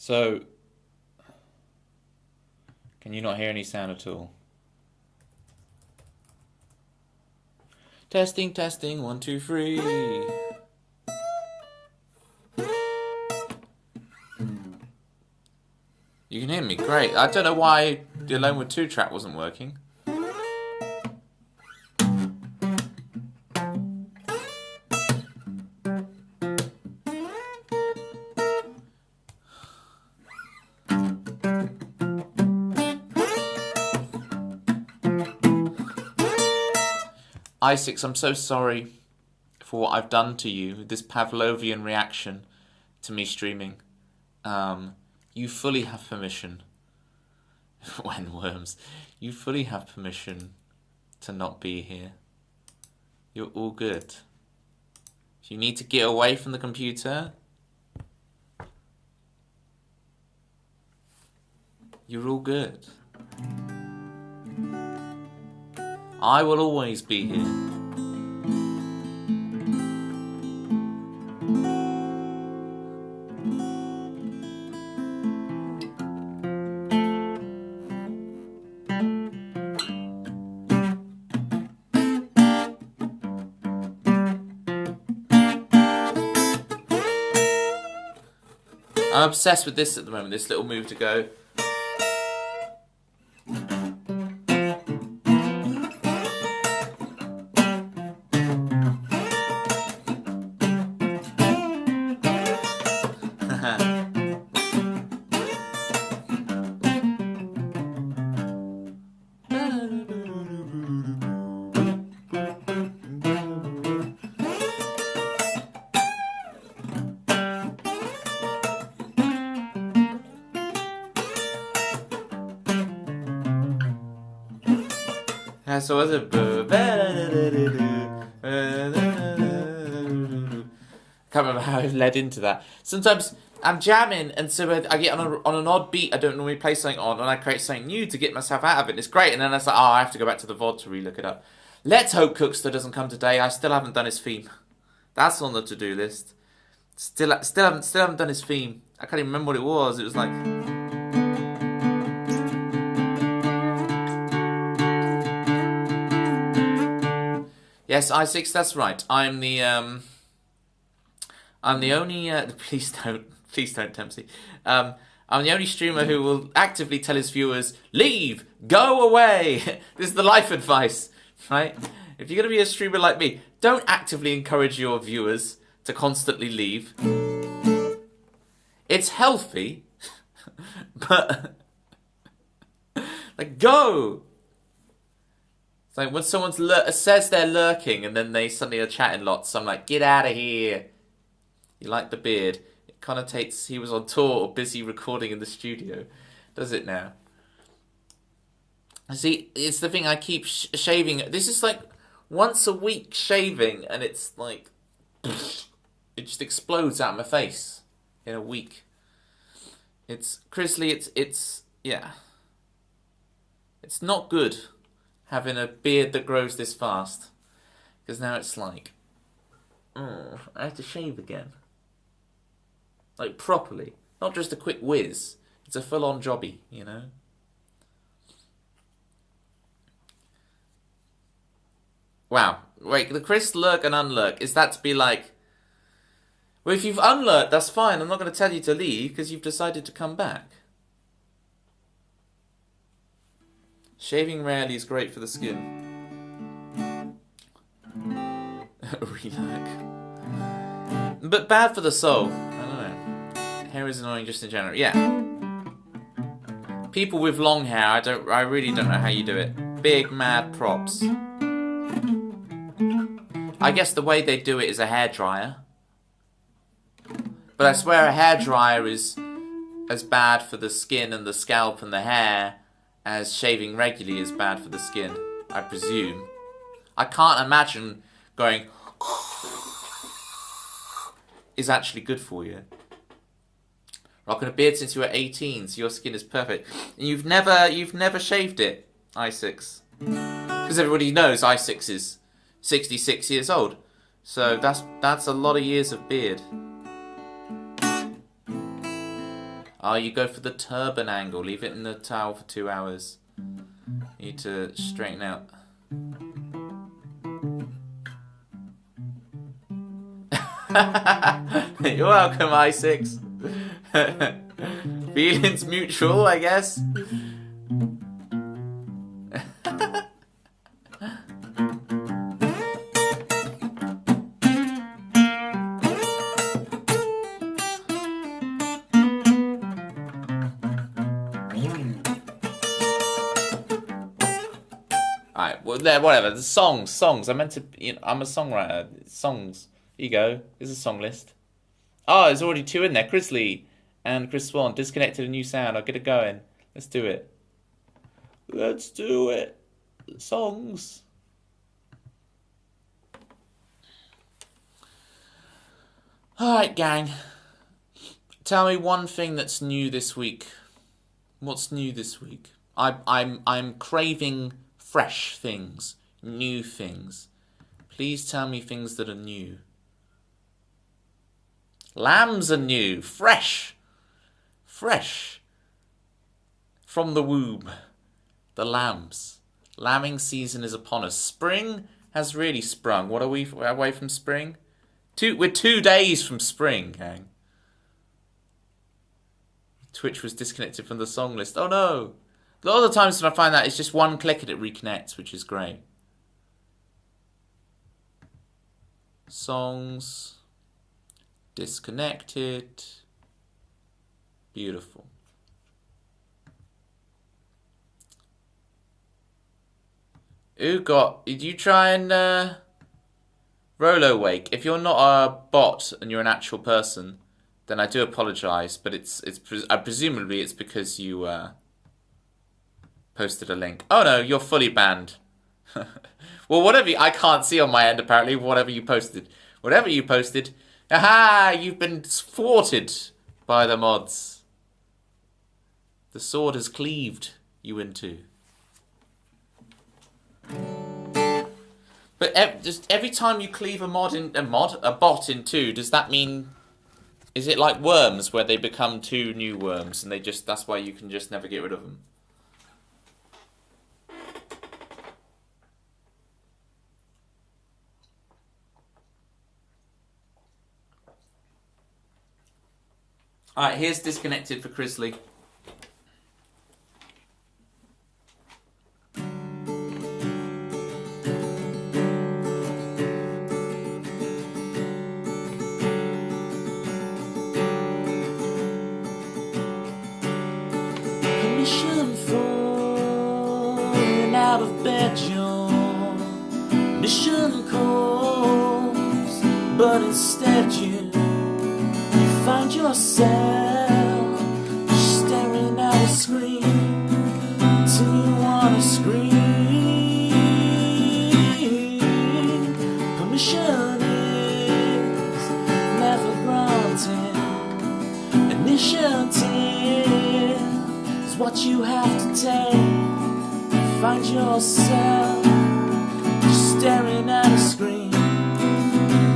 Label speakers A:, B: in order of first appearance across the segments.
A: So, can you not hear any sound at all? Testing, testing, 1, 2, 3. You can hear me, great. I don't know why the Alone with 2 track wasn't working. I6, I'm so sorry for what I've done to you, this Pavlovian reaction to me streaming. You fully have permission, when worms, you fully have permission to not be here. You're all good. If you need to get away from the computer, you're all good. I will always be here. I'm obsessed with this at the moment, this little move to go. So was it? Can't remember how I led into that. Sometimes I'm jamming, and so I get on an odd beat I don't normally play something on, and I create something new to get myself out of it. And it's great, and then it's like, oh, I have to go back to the VOD to relook it up. Let's hope Cookster doesn't come today. I still haven't done his theme. That's on the to-do list. Still haven't done his theme. I can't even remember what it was. It was like. Yes, I6, that's right. I'm the only please don't tempt me. I'm the only streamer who will actively tell his viewers, leave, go away. This is the life advice, right? If you're gonna be a streamer like me, don't actively encourage your viewers to constantly leave. It's healthy, but like go. It's like when someone says they're lurking and then they suddenly are chatting lots, I'm like, get out of here. You like the beard. It connotates he was on tour or busy recording in the studio. Does it now? See, it's the thing, I keep shaving. This is like once a week shaving, and it's like, it just explodes out of my face in a week. It's, Chrisley, it's yeah. It's not good having a beard that grows this fast. Because now it's like, oh, I have to shave again. Like, properly. Not just a quick whiz. It's a full-on jobby, you know? Wow. Wait, the Chris lurk and unlurk, is that to be like, well, if you've unlurked, that's fine. I'm not going to tell you to leave because you've decided to come back. Shaving rarely is great for the skin. Relax. But bad for the soul. I don't know. Hair is annoying just in general. Yeah. People with long hair, I really don't know how you do it. Big mad props. I guess the way they do it is a hairdryer. But I swear a hairdryer is as bad for the skin and the scalp and the hair as shaving regularly is bad for the skin, I presume. I can't imagine going is actually good for you. Rocking a beard since you were 18, so your skin is perfect. And you've never shaved it, I6. Because everybody knows I6 is 66 years old. So that's a lot of years of beard. Oh, you go for the turban angle. Leave it in the towel for 2 hours. You need to straighten out. You're welcome, I6. Feelings mutual, I guess. Alright, well, there, whatever. The songs. I meant to, I'm a songwriter. Songs. Here you go. Here's a song list. Oh, there's already 2 in there. Chrisley and Chris Swan disconnected a new sound. I'll get it going. Let's do it. Let's do it. Songs. Alright, gang. Tell me one thing that's new this week. What's new this week? I'm craving fresh things, new things. Please tell me things that are new. Lambs are new, fresh. From the womb, the lambs. Lambing season is upon us. Spring has really sprung. What are we away from spring? We're 2 days from spring, gang. Twitch was disconnected from the song list. Oh no! A lot of the times when I find that, it's just one click and it reconnects, which is great. Songs. Disconnected. Beautiful. Did you try and Rolo Wake? If you're not a bot and you're an actual person, then I do apologise, but presumably it's because you posted a link. Oh no, you're fully banned. Well, I can't see on my end apparently whatever you posted. Whatever you posted, aha! You've been thwarted by the mods. The sword has cleaved you in two. But just every time you cleave a bot in two, does that mean? Is it like worms where they become 2 new worms and that's why you can just never get rid of them? Alright, here's Disconnected for Chrisley. Permission falling out of bed, your mission calls, but instead you find yourself staring at a screen till you wanna scream. Permission is never granted. Initiative is what you have to take. You find yourself staring at a screen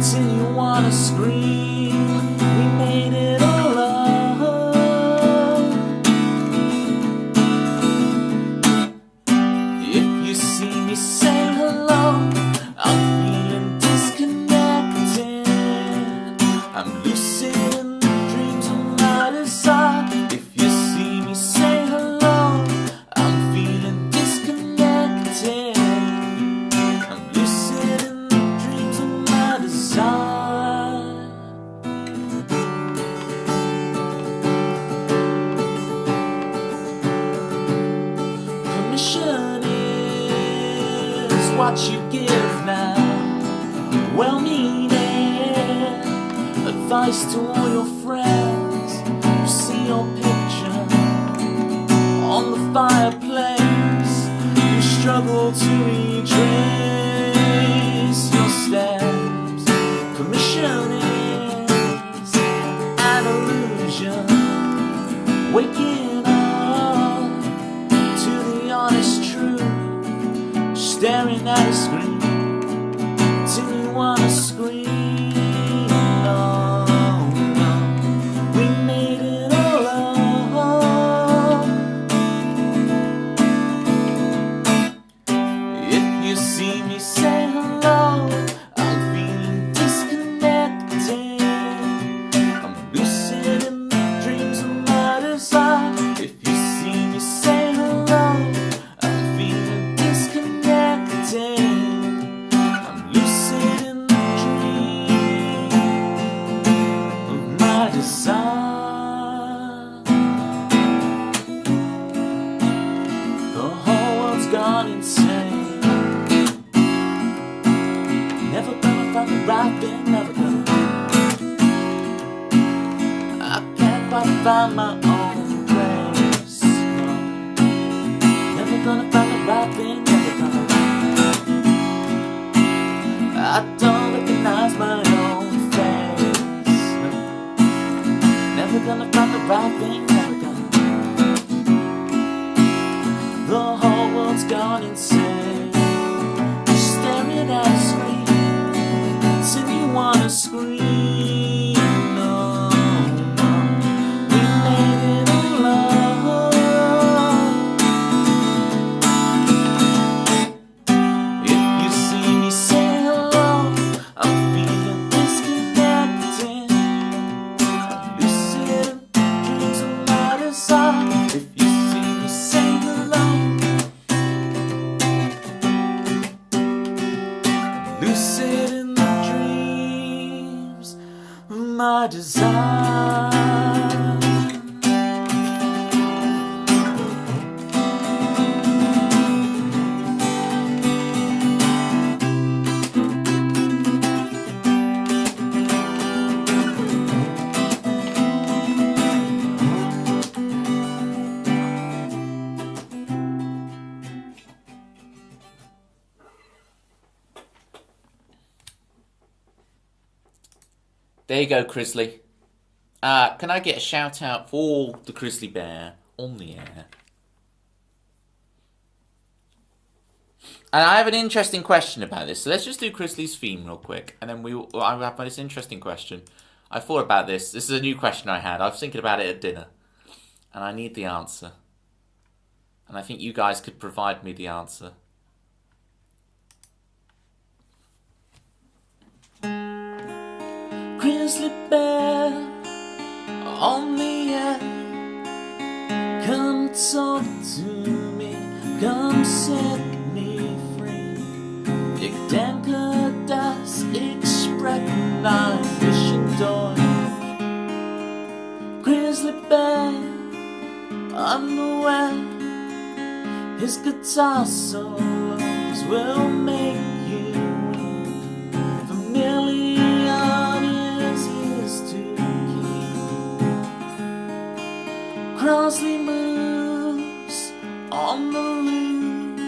A: till you wanna scream. We made it all up. If you see me say hello, I'm feeling disconnected. I'm lucid in the dreams of my desire. If you see me say hello, I'm feeling disconnected. I'm lucid in the dreams of my desire. Permission is what you give now. Well-meaning advice to all your friends. You see your picture on the fireplace. You struggle to retrace your steps. Permission is an illusion. Waking up to the honest truth. Staring at a screen till you wanna scream. No, no, we made it all up. world's gone insane. Never gonna find the right thing, never gonna. I can't quite find my own place. No. Never gonna find the right thing, never gonna. I don't recognize my own face. No. Never gonna find the right thing, never gonna. The whole world's gone insane. Staring at a screen, and you wanna scream. No, no, we made it alone. If you see me say hello, I'm feeling disconnected. I'm lucid and dreams of my desire. If you see me say hello, lucid in the dreams of my desire. There you go, Crisley. Can I get a shout out for the Crisley Bear on the air? And I have an interesting question about this. So let's just do Crisley's theme real quick, and then I have this interesting question. I thought about this. This is a new question I had. I was thinking about it at dinner, and I need the answer. And I think you guys could provide me the answer. Grizzly bear on the air, come talk to me, come set me free. Ich denke, dass ich sprechen ein bisschen Deutsch. Grizzly bear, unaware, his guitar solos will make you weep. Familiar Crosley moves on the loose.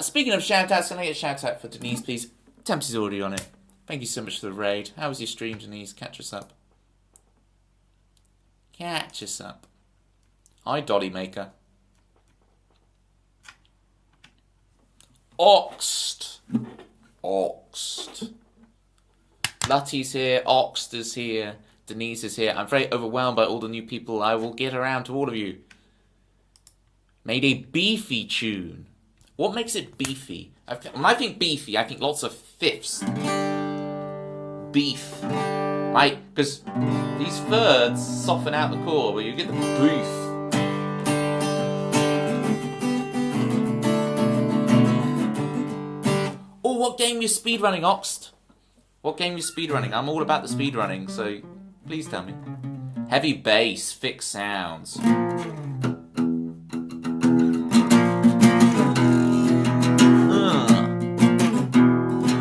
A: Speaking of shout-outs, can I get a shout-out for Denise, please? Tempsy's already on it. Thank you so much for the raid. How was your stream, Denise? Catch us up. Catch us up. Hi, Dolly Maker. Oxt. Lutty's here, Oxt is here, Denise is here. I'm very overwhelmed by all the new people. I will get around to all of you. Made a beefy tune. What makes it beefy? When I think beefy, I think lots of fifths. Beef. Right? Because these thirds soften out the core, but you get the beef. Oh, what game you speedrunning, Oxt? What game you speedrunning? I'm all about the speedrunning, so please tell me. Heavy bass, fixed sounds.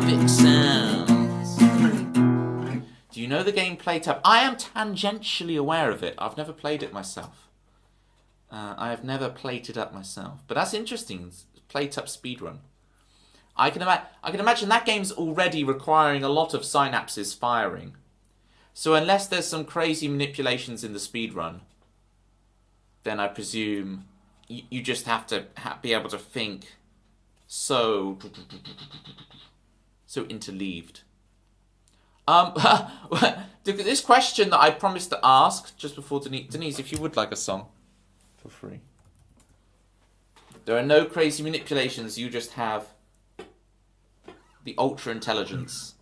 A: Fixed sounds. Do you know the game Playtap? I am tangentially aware of it. I've never played it myself. I have never played it up myself. But that's interesting. Playtap speedrun. I can imagine that game's already requiring a lot of synapses firing. So unless there's some crazy manipulations in the speedrun, then I presume you just have to be able to think so interleaved. This question that I promised to ask just before Denise, if you would like a song for free. There are no crazy manipulations, you just have the ultra intelligence.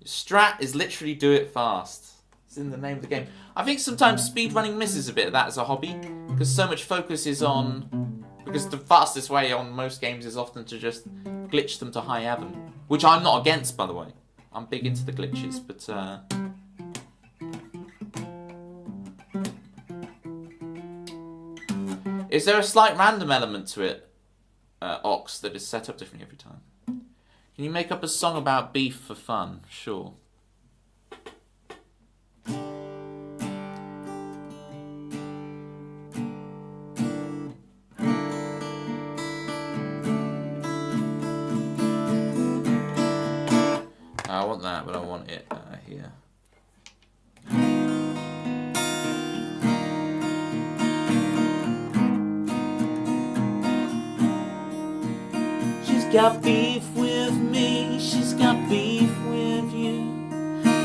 A: Strat is literally do it fast. It's in the name of the game. I think sometimes speedrunning misses a bit of that as a hobby, because so much focus is on... Because the fastest way on most games is often to just glitch them to high heaven. Which I'm not against, by the way. I'm big into the glitches, but... Is there a slight random element to it, Ox, that is set up differently every time? Can you make up a song about beef for fun? Sure. I want that, but I want it here. She's got beef with me, she's got beef with you.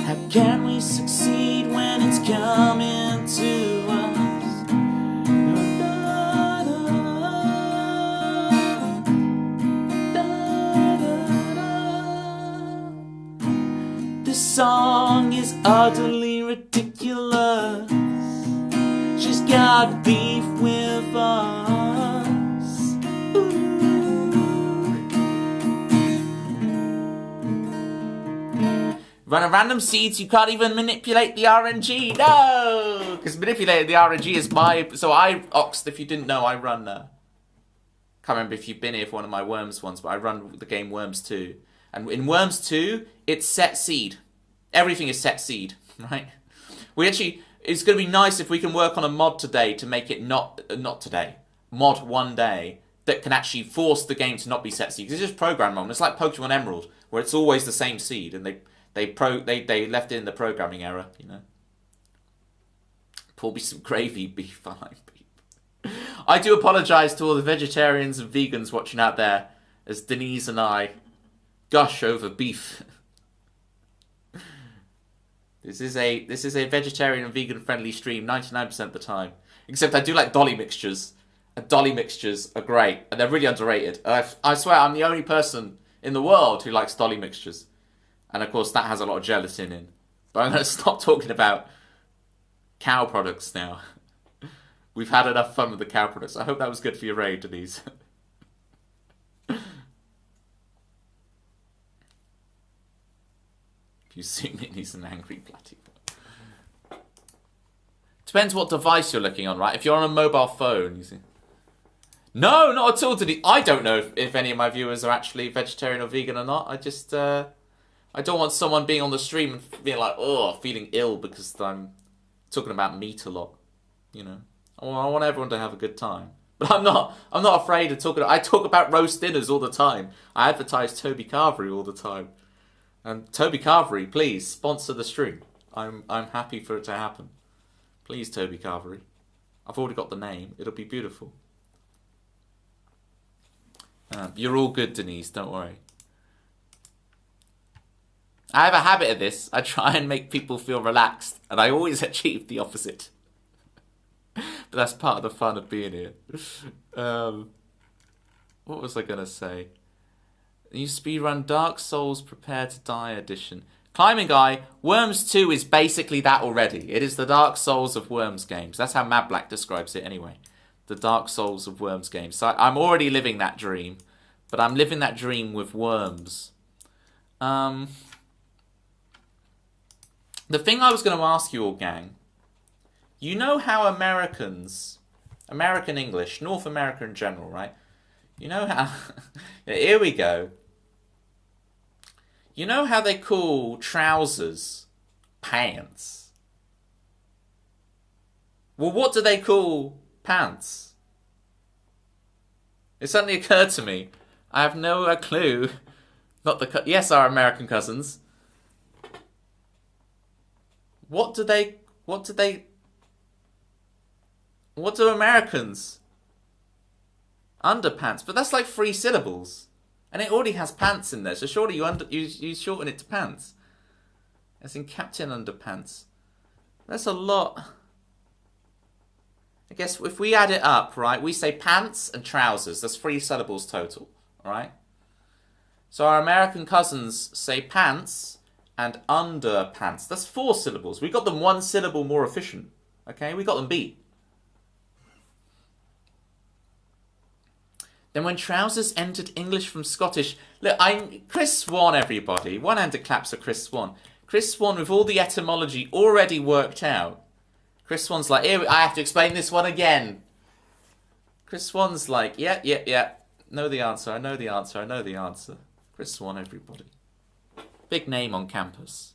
A: How can we succeed when it's coming to us? This song is utterly ridiculous. She's got beef with us. Run a random seeds, you can't even manipulate the RNG. No! Because manipulating the RNG is my... So Ox, if you didn't know, I run... can't remember if you've been here for one of my Worms ones, but I run the game Worms 2. And in Worms 2, it's set seed. Everything is set seed, right? We actually... It's going to be nice if we can work on a mod today to make it not today. Mod one day that can actually force the game to not be set seed. Because it's just program wrong. It's like Pokemon Emerald, where it's always the same seed, and they left in the programming error, you know. Pour me some gravy, be fine. I do apologise to all the vegetarians and vegans watching out there, as Denise and I gush over beef. This is a vegetarian and vegan friendly stream 99% of the time. Except I do like dolly mixtures. And dolly mixtures are great. And they're really underrated. I swear I'm the only person in the world who likes dolly mixtures. And of course that has a lot of gelatin in. But I'm going to stop talking about cow products now. We've had enough fun with the cow products. I hope that was good for your raid, Denise. You zoom in, he's an angry platypus. Depends what device you're looking on, right? If you're on a mobile phone, you see. No, not at all. I don't know if any of my viewers are actually vegetarian or vegan or not. I just, I don't want someone being on the stream and being like, oh, feeling ill because I'm talking about meat a lot. You know, I want everyone to have a good time. But I'm not afraid of talking. I talk about roast dinners all the time. I advertise Toby Carvery all the time. And Toby Carvery, please sponsor the stream. I'm happy for it to happen. Please, Toby Carvery. I've already got the name. It'll be beautiful. You're all good, Denise. Don't worry. I have a habit of this. I try and make people feel relaxed, and I always achieve the opposite. But that's part of the fun of being here. What was I gonna say? You speedrun Dark Souls Prepare to Die edition. Climbing Guy, Worms 2 is basically that already. It is the Dark Souls of Worms games. That's how Mad Black describes it anyway. The Dark Souls of Worms games. So I'm already living that dream. But I'm living that dream with worms. The thing I was going to ask you all, gang. You know how Americans, American English, North America in general, right? You know how... Here we go. You know how they call trousers pants? Well, what do they call pants? It suddenly occurred to me. I have no clue. Not the... Yes, our American cousins. What do Americans... Underpants, but that's like 3 syllables. And it already has pants in there, so surely you shorten it to pants. As in Captain Underpants. That's a lot. I guess if we add it up, right, we say pants and trousers. That's 3 syllables total, right? So our American cousins say pants and underpants. That's 4 syllables. We got them 1 syllable more efficient. Okay, we got them beat. Then when trousers entered English from Scottish... Look, Chris Swan, everybody. One-handed claps for Chris Swan. Chris Swan, with all the etymology already worked out. Chris Swan's like, here, I have to explain this one again. Chris Swan's like, yeah. Know the answer. I know the answer. I know the answer. Chris Swan, everybody. Big name on campus.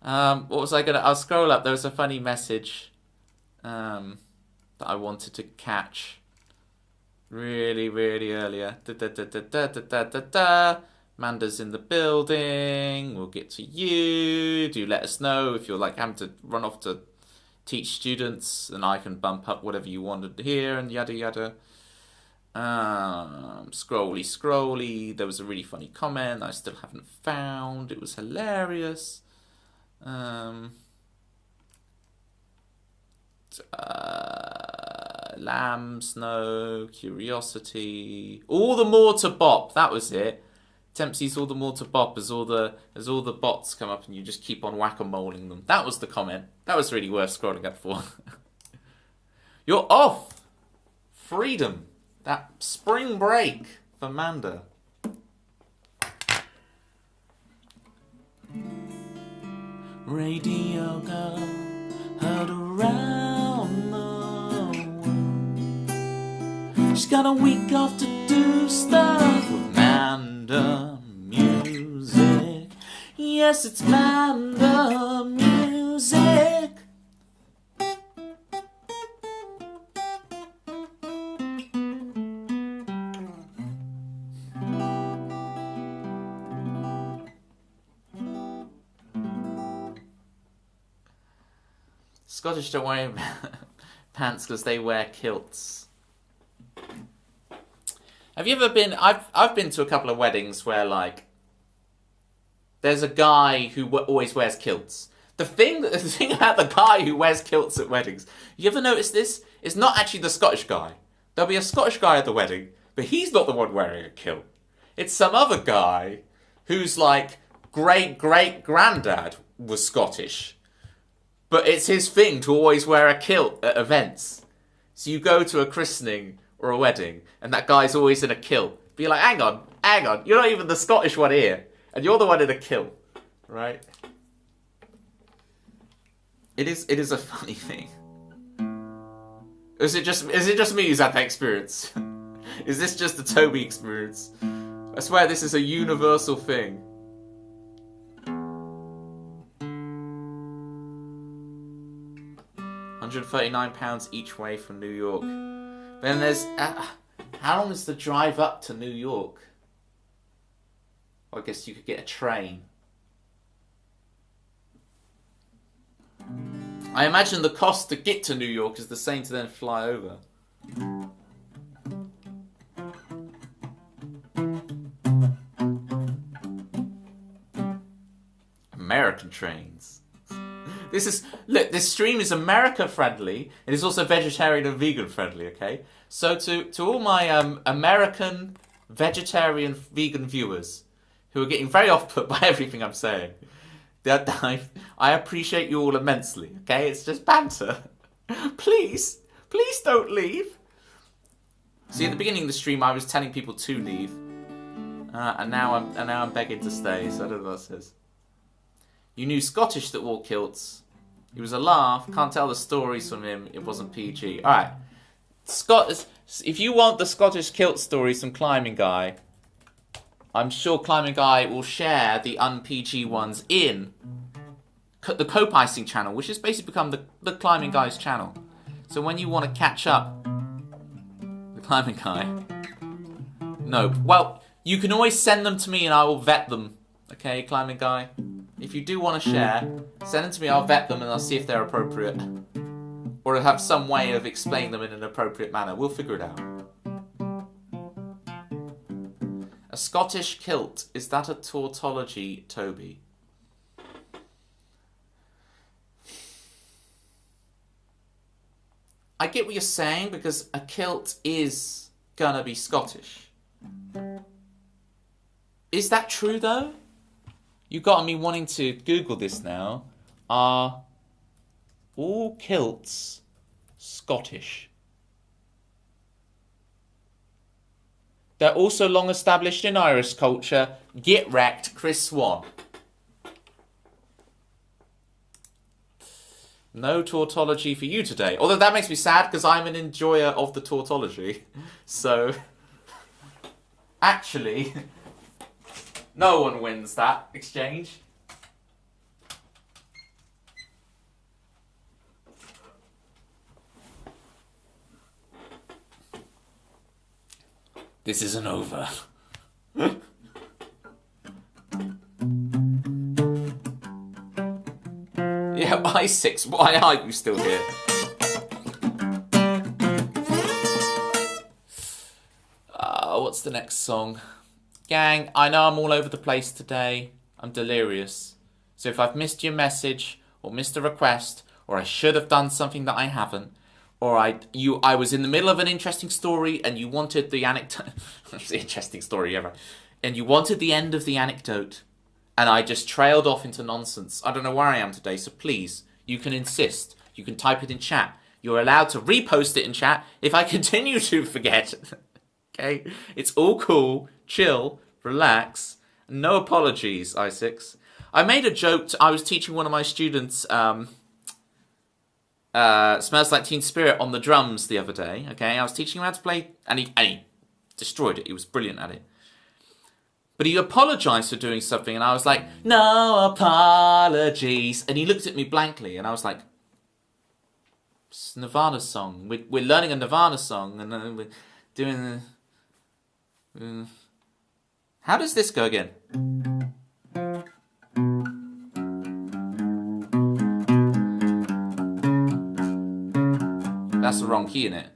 A: What was I gonna? I'll scroll up. There was a funny message that I wanted to catch really earlier. Manda's in the building. We'll get to you. Do let us know if you're like having to run off to teach students, and I can bump up whatever you wanted to hear and yada yada. Scrolly. There was a really funny comment I still haven't found. It was hilarious. Lambs, no. Curiosity. All the more to bop. That was it. Tempsy's all the more to bop as all the bots come up and you just keep on whack-a-moling them. That was the comment. That was really worth scrolling up for. You're off. Freedom. That spring break for Manda. Radio girl heard around the world. She's got a week off to do stuff with Manda music. Yes, it's Manda music. Scottish don't wear pants because they wear kilts. Have you ever been? I've been to a couple of weddings where like there's a guy who always wears kilts. The thing about the guy who wears kilts at weddings, you ever notice this? It's not actually the Scottish guy. There'll be a Scottish guy at the wedding, but he's not the one wearing a kilt. It's some other guy whose like great granddad was Scottish. But it's his thing to always wear a kilt at events. So you go to a christening or a wedding, and that guy's always in a kilt. Be like, hang on, you're not even the Scottish one here, and you're the one in a kilt, right? It is a funny thing. Is it just me who's had that experience? Is this just the Toby experience? I swear this is a universal thing. £139 each way from New York. Then there's... how long is the drive up to New York? Well, I guess you could get a train. I imagine the cost to get to New York is the same to then fly over. American trains. This stream is America friendly. It is also vegetarian and vegan friendly, okay? So to all my American vegetarian vegan viewers who are getting very off-put by everything I'm saying, I appreciate you all immensely, okay? It's just banter. Please don't leave. See, at the beginning of the stream, I was telling people to leave, and now I'm begging to stay. So I don't know what that says. You knew Scottish that wore kilts. It was a laugh. Can't tell the stories from him. It wasn't PG. All right, if you want the Scottish kilt stories from Climbing Guy, I'm sure Climbing Guy will share the un-PG ones in the Cope-Icing channel, which has basically become the Climbing Guy's channel. So when you want to catch up with Climbing Guy, no, well, you can always send them to me and I will vet them. Okay, Climbing Guy? If you do want to share, send them to me, I'll vet them and I'll see if they're appropriate. Or I'll have some way of explaining them in an appropriate manner. We'll figure it out. A Scottish kilt, is that a tautology, Toby? I get what you're saying, because a kilt is gonna be Scottish. Is that true, though? You got me wanting to Google this now. Are all kilts Scottish? They're also long established in Irish culture. Get wrecked, Chris Swan. No tautology for you today. Although that makes me sad because I'm an enjoyer of the tautology. So, actually, no one wins that exchange. This isn't over. Yeah, I6, why are you still here? What's the next song? Gang, I know I'm all over the place today. I'm delirious. So if I've missed your message, or missed a request, or I should have done something that I haven't, or I was in the middle of an interesting story and you wanted the anecdote... It's the interesting story ever. And you wanted the end of the anecdote, and I just trailed off into nonsense. I don't know where I am today, so please, you can insist. You can type it in chat. You're allowed to repost it in chat if I continue to forget. Okay? It's all cool, chill, relax, no apologies, I6. I made a joke. I was teaching one of my students Smells Like Teen Spirit on the drums the other day. Okay, I was teaching him how to play, and he destroyed it. He was brilliant at it. But he apologised for doing something, and I was like, no apologies. And he looked at me blankly, and I was like, it's Nirvana's song. We're learning a Nirvana song, and then we're doing the... How does this go again? That's the wrong key in it.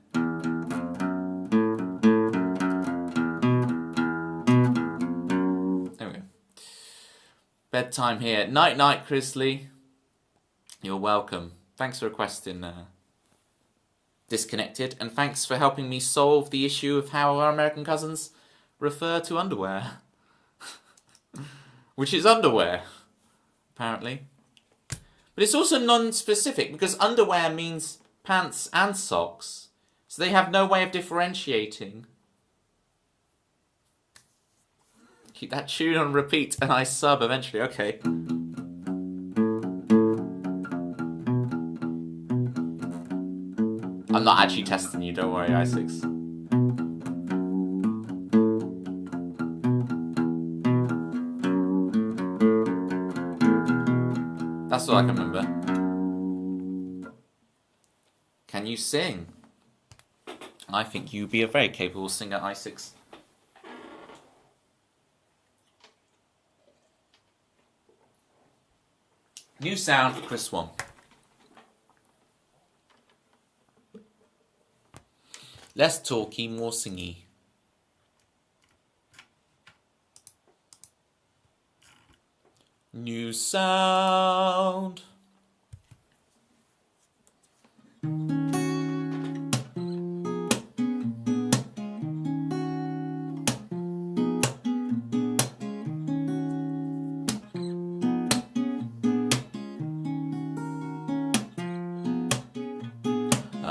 A: There we go. Bedtime here. Night night, Chrisley. You're welcome. Thanks for requesting Disconnected, and thanks for helping me solve the issue of how our American cousins refer to underwear. Which is underwear, apparently. But it's also non-specific, because underwear means pants and socks. So they have no way of differentiating. Keep that tune on repeat and I sub eventually. Okay. I'm not actually testing you, don't worry, I6. That's all I can remember. Can you sing? I think you'd be a very capable singer, I6. New sound for Chris Swan. Less talky, more singy. New sound.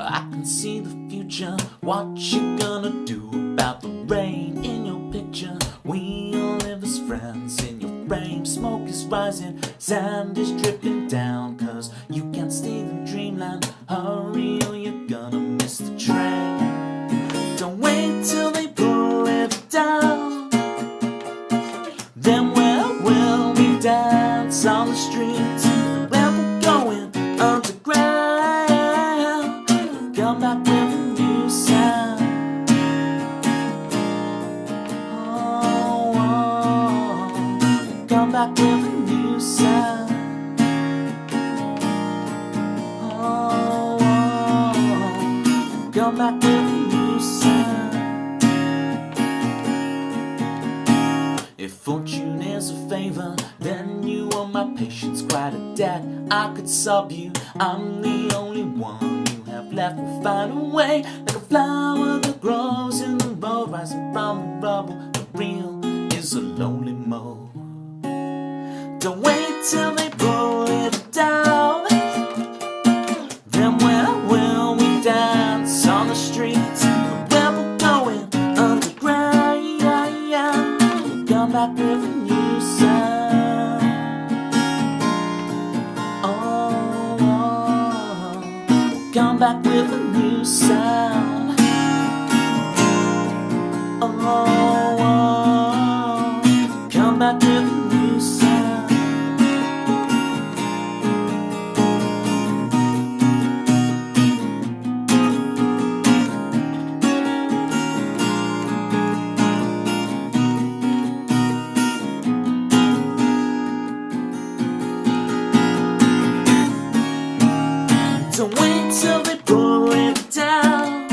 A: I can see the future. What you gonna do about the rain in your picture? We all live as friends in your frame. Smoke is rising, sand is dripping down. Cause you can't stay in dreamland. Hurry or you're gonna miss the train. Don't wait till they pull it down. Then where will we dance on the streets? Where we're going underground. Come back with a new sound. Come back with a new sound. Come back with a new sound. If fortune is a favor, then you owe my patience quite a debt. I could sub you, I'm the only one you have left. We'll find a way, like a flower that grows in the road, rising from the rubble. The real is a lonely mode. Don't wait till they pull it down. Then where will we dance on the streets? Where we're going underground. Come back with a new sound. Oh, back with a new sound. Oh, oh, come back with a new sound. Don't wait till they pull it down,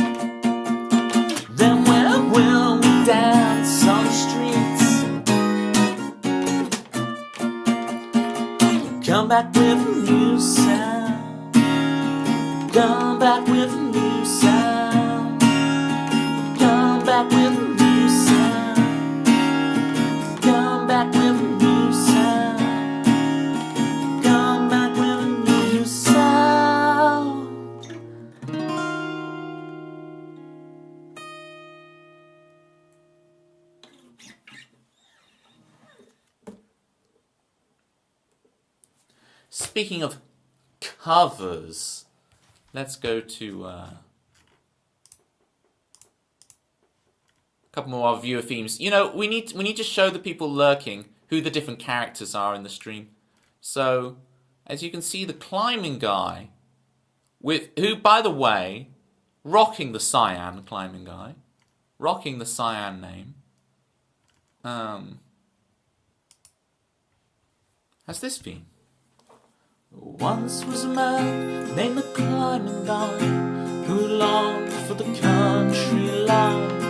A: then where will we dance on the streets? Come back with a new sound. Come back with a new sound. Come back with a new sound. Come back with a new sound. Come back with a new sound. Speaking of covers, let's go to a couple more of our viewer themes. You know, we need to show the people lurking who the different characters are in the stream. So, as you can see, the climbing guy, who, by the way, rocking the cyan climbing guy, rocking the cyan name, has this theme. Once was a man named the climbing guy who longed for the country life.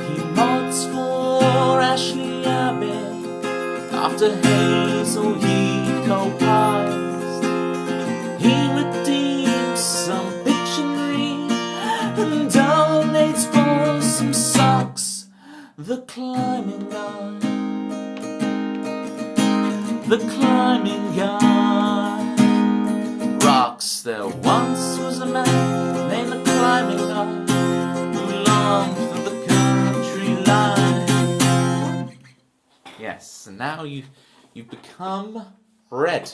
A: He mods for Ashley Abbey after Hazel he co-pies. He redeems some Pictionary and donates for some socks. The climbing guy, the climbing guy rocks. There once was a man named the climbing guy who longed for the country life. Yes, and now you've become red,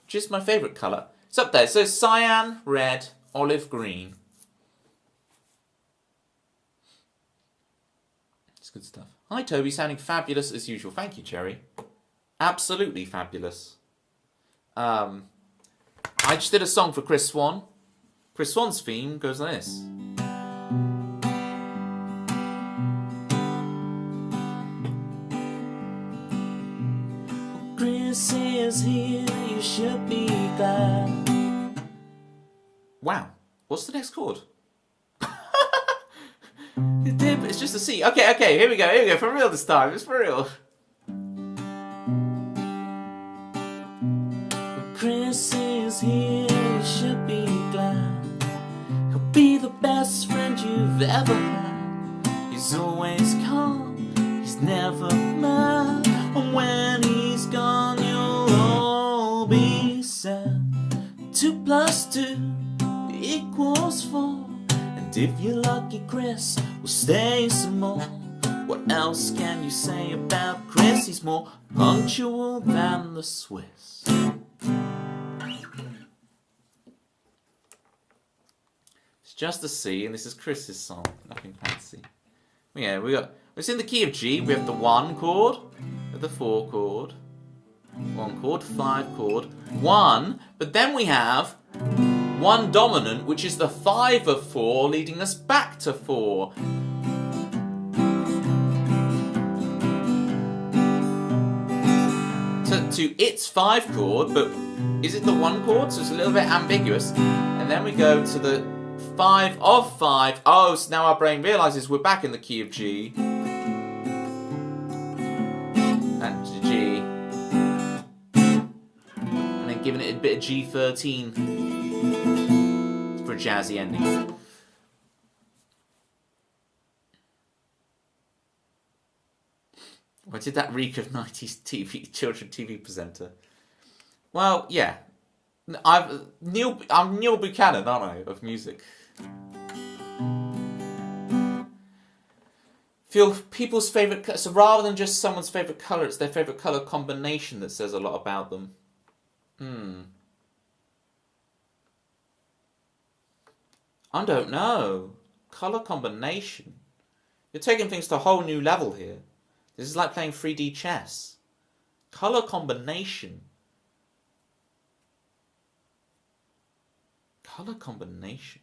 A: which is my favourite colour. It's up there. So cyan, red, olive green. It's good stuff. Hi Toby, sounding fabulous as usual. Thank you, Cherry. Absolutely fabulous. I just did a song for Chris Swan. Chris Swan's theme goes like this. Chris is here, you should be glad. Wow, what's the next chord? It's just a C. Okay, here we go, for real this time, it's for real. Chris is here, you should be glad. He'll be the best friend you've ever had. He's always calm, he's never mad. And when he's gone, you'll all be sad. 2 plus 2 equals 4. And if you're lucky, Chris will stay some more. What else can you say about Chris? He's more punctual than the Swiss. It's just a C, and this is Chris's song. Nothing fancy. Yeah, it's in the key of G. We have the 1 chord, the 4 chord, 1 chord, 5 chord, 1, but then we have 1 dominant, which is the 5 of 4, leading us back to 4. To its 5 chord, but is it the 1 chord? So it's a little bit ambiguous. And then we go to the 5 of 5. Oh, so now our brain realizes we're back in the key of G. And G. And then giving it a bit of G13 for a jazzy ending. Or did that reek of 90s children TV presenter? Well, yeah. I'm Neil Buchanan, aren't I, of music. Feel people's favourite... So rather than just someone's favourite colour, it's their favourite colour combination that says a lot about them. I don't know. Colour combination. You're taking things to a whole new level here. This is like playing 3D chess. Colour combination. Colour combination.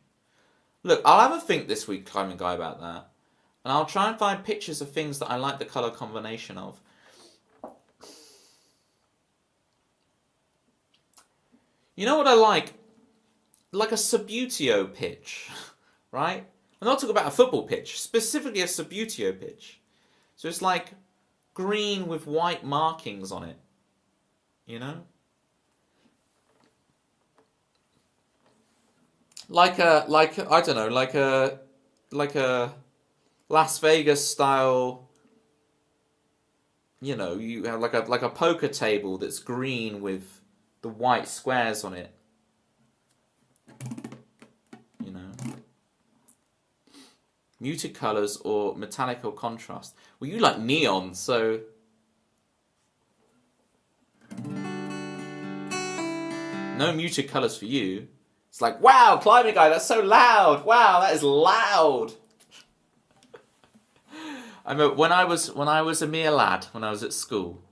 A: Look, I'll have a think this week, Climbing Guy, about that. And I'll try and find pictures of things that I like the colour combination of. You know what I like? Like a Subbuteo pitch, right? I'm not talking about a football pitch, specifically a Subbuteo pitch. So it's like green with white markings on it, you know? Like a I don't know, like a Las Vegas style, you know, you have like a poker table that's green with the white squares on it. You know. Muted colours or metallic or contrast. Well, you like neon, so no muted colours for you. It's like, wow, Climbing Guy, that's so loud. Wow, that is loud. I remember when I was a mere lad, when I was at school,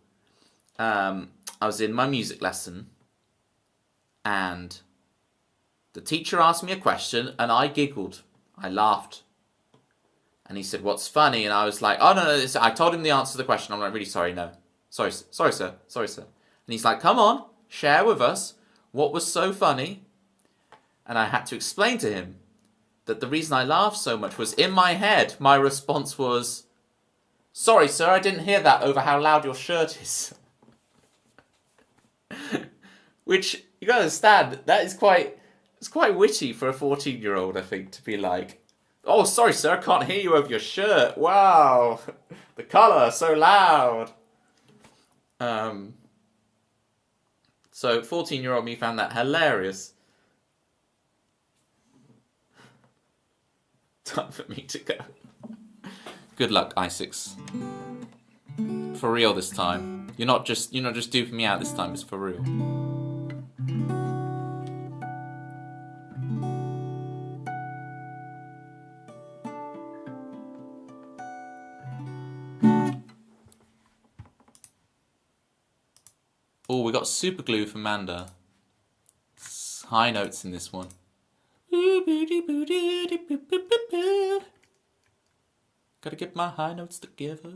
A: I was in my music lesson, and the teacher asked me a question, and I giggled. I laughed. And he said, "What's funny?" And I was like, "Oh, no. I told him the answer to the question. I'm like, really sorry, no. Sorry, sir. And he's like, "Come on, share with us. What was so funny?" And I had to explain to him that the reason I laughed so much was in my head, my response was, "Sorry, sir, I didn't hear that over how loud your shirt is." Which, you gotta understand, that is it's quite witty for a 14-year-old, I think, to be like, "Oh, sorry, sir, I can't hear you over your shirt. Wow, the colour, so loud." So 14-year-old me found that hilarious. Time for me to go. Good luck, Isaacs. For real this time. You're not just duping me out this time, it's for real. Oh, we got super glue from Manda. High notes in this one. Gotta get my high notes together.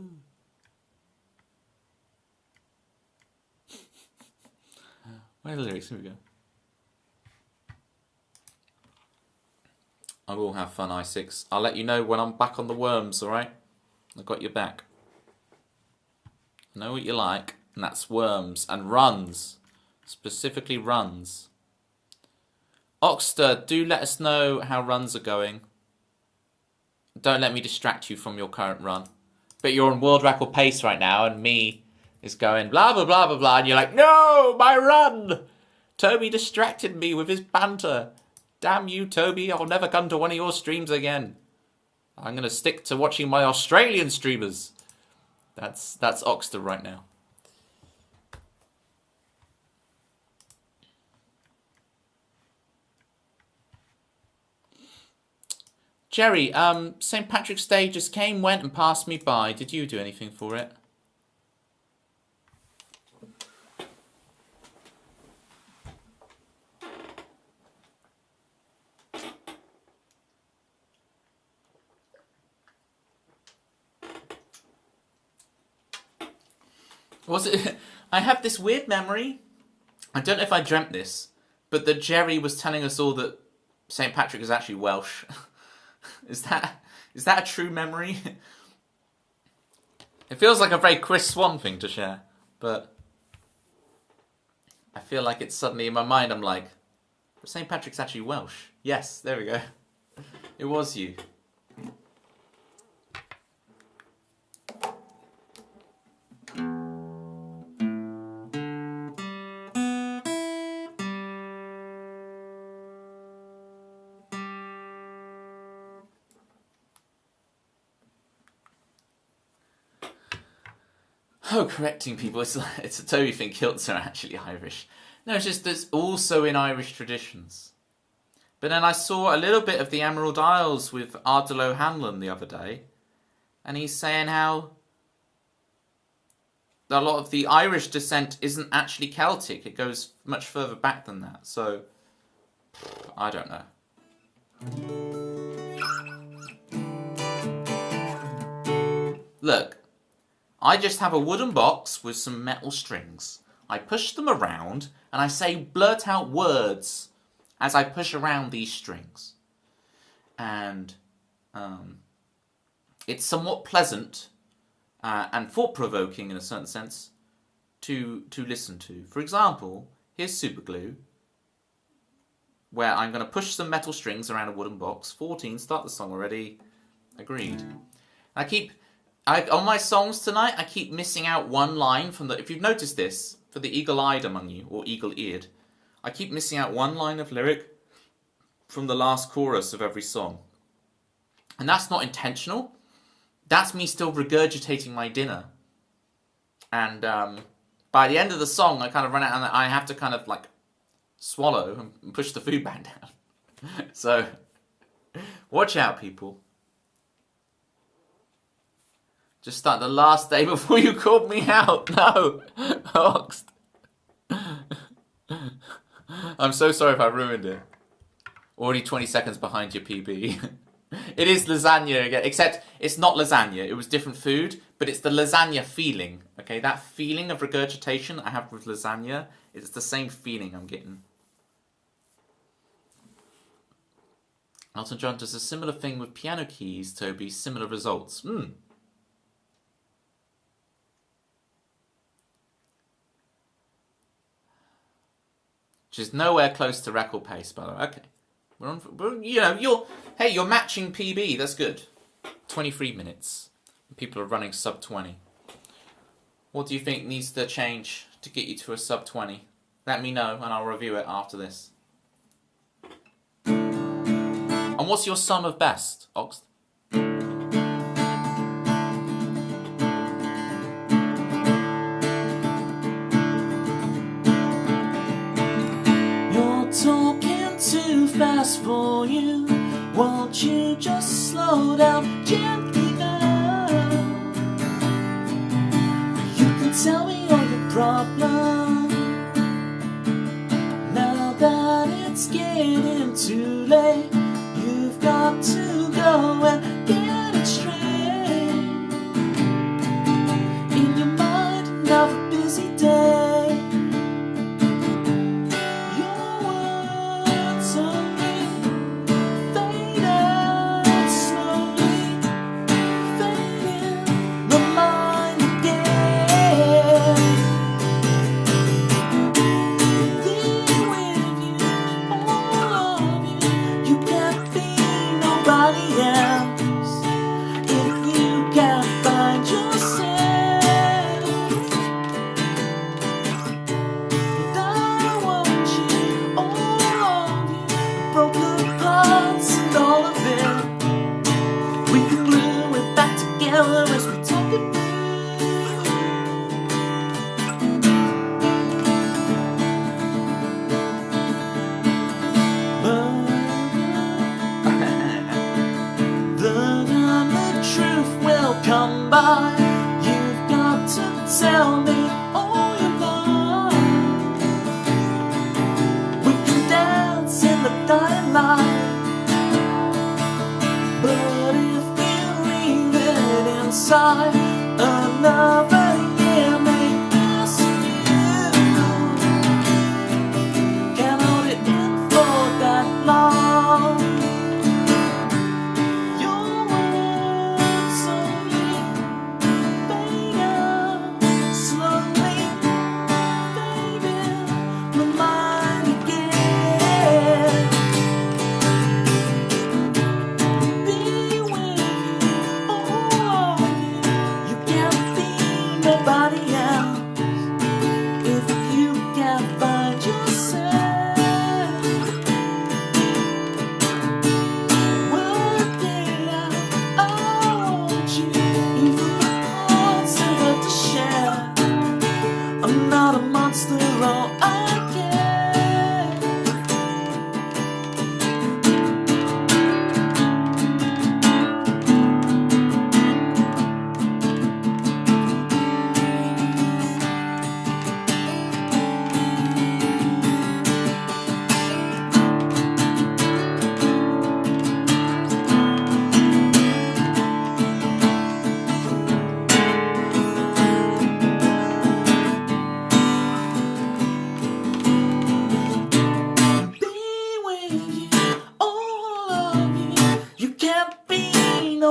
A: Where are the lyrics? Here we go. I will have fun, I6. I'll let you know when I'm back on the worms, alright? I got your back. I know what you like, and that's worms and runs. Specifically runs. Oxter, do let us know how runs are going. Don't let me distract you from your current run. But you're on world record pace right now, and me is going blah, blah, blah, blah, blah, and you're like, "No, my run! Toby distracted me with his banter. Damn you, Toby, I'll never come to one of your streams again. I'm going to stick to watching my Australian streamers." That's Oxter right now. Jerry, St. Patrick's Day just came, went, and passed me by. Did you do anything for it? Was it? I have this weird memory. I don't know if I dreamt this, but that Jerry was telling us all that St. Patrick is actually Welsh. Is that a true memory? It feels like a very Chris Swan thing to share, but I feel like it's suddenly in my mind. I'm like, St. Patrick's actually Welsh. Yes, there we go. It was you. Oh, correcting people. It's a Toby thing. Kilts are actually Irish. No, it's just there's also in Irish traditions. But then I saw a little bit of the Emerald Isles with Ardalo Hanlon the other day, and he's saying how a lot of the Irish descent isn't actually Celtic. It goes much further back than that. So, I don't know. Look, I just have a wooden box with some metal strings. I push them around, and I blurt out words as I push around these strings. And it's somewhat pleasant and thought-provoking in a certain sense to listen to. For example, here's Superglue, where I'm going to push some metal strings around a wooden box. 14, start the song already. Agreed. On my songs tonight, I keep missing out one line from if you've noticed this, for the eagle-eyed among you, or eagle-eared, I keep missing out one line of lyric from the last chorus of every song. And that's not intentional. That's me still regurgitating my dinner. And by the end of the song, I kind of run out and I have to kind of like swallow and push the food back down. So, watch out, people. Just start the last day before you called me out. No, Ox. I'm so sorry if I ruined it. Already 20 seconds behind your PB. It is lasagna again, except it's not lasagna. It was different food, but it's the lasagna feeling. Okay, that feeling of regurgitation I have with lasagna, it's the same feeling I'm getting. Elton John does a similar thing with piano keys, Toby. Similar results. Which is nowhere close to record pace, by the way. Okay. You're matching PB. That's good. 23 minutes. People are running sub 20. What do you think needs to change to get you to a sub 20? Let me know and I'll review it after this. And what's your sum of best, Ox?
B: Too fast for you. Won't you just slow down gently now? You can tell me all your problems now that it's getting too late. You've got to go and get it straight in your mind now for a busy day.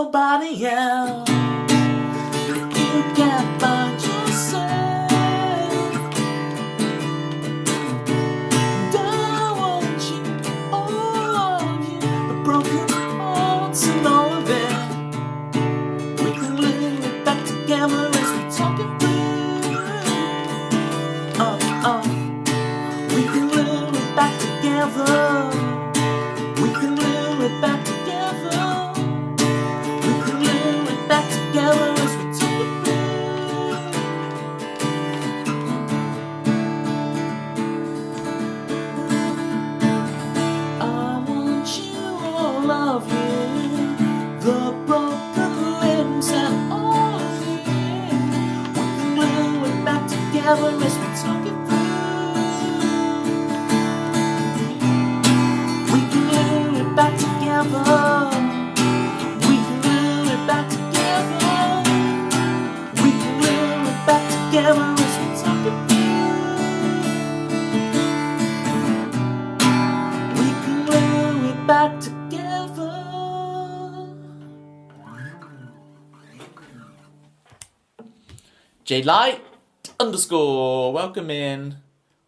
B: nobody else. You can't find yourself. And I want you, all of you, the broken hearts and all of it. We can live it back together as we talk it through. We can live it back together. We can live it back together. We can live it back together as we talk it through. I want you, all of you, the broken limbs and all of you. We can live it back together as we talk it through. We can live it back together. We can live it back together. We can live it back together as we talk it through. We can live it back together.
A: JLight _ welcome in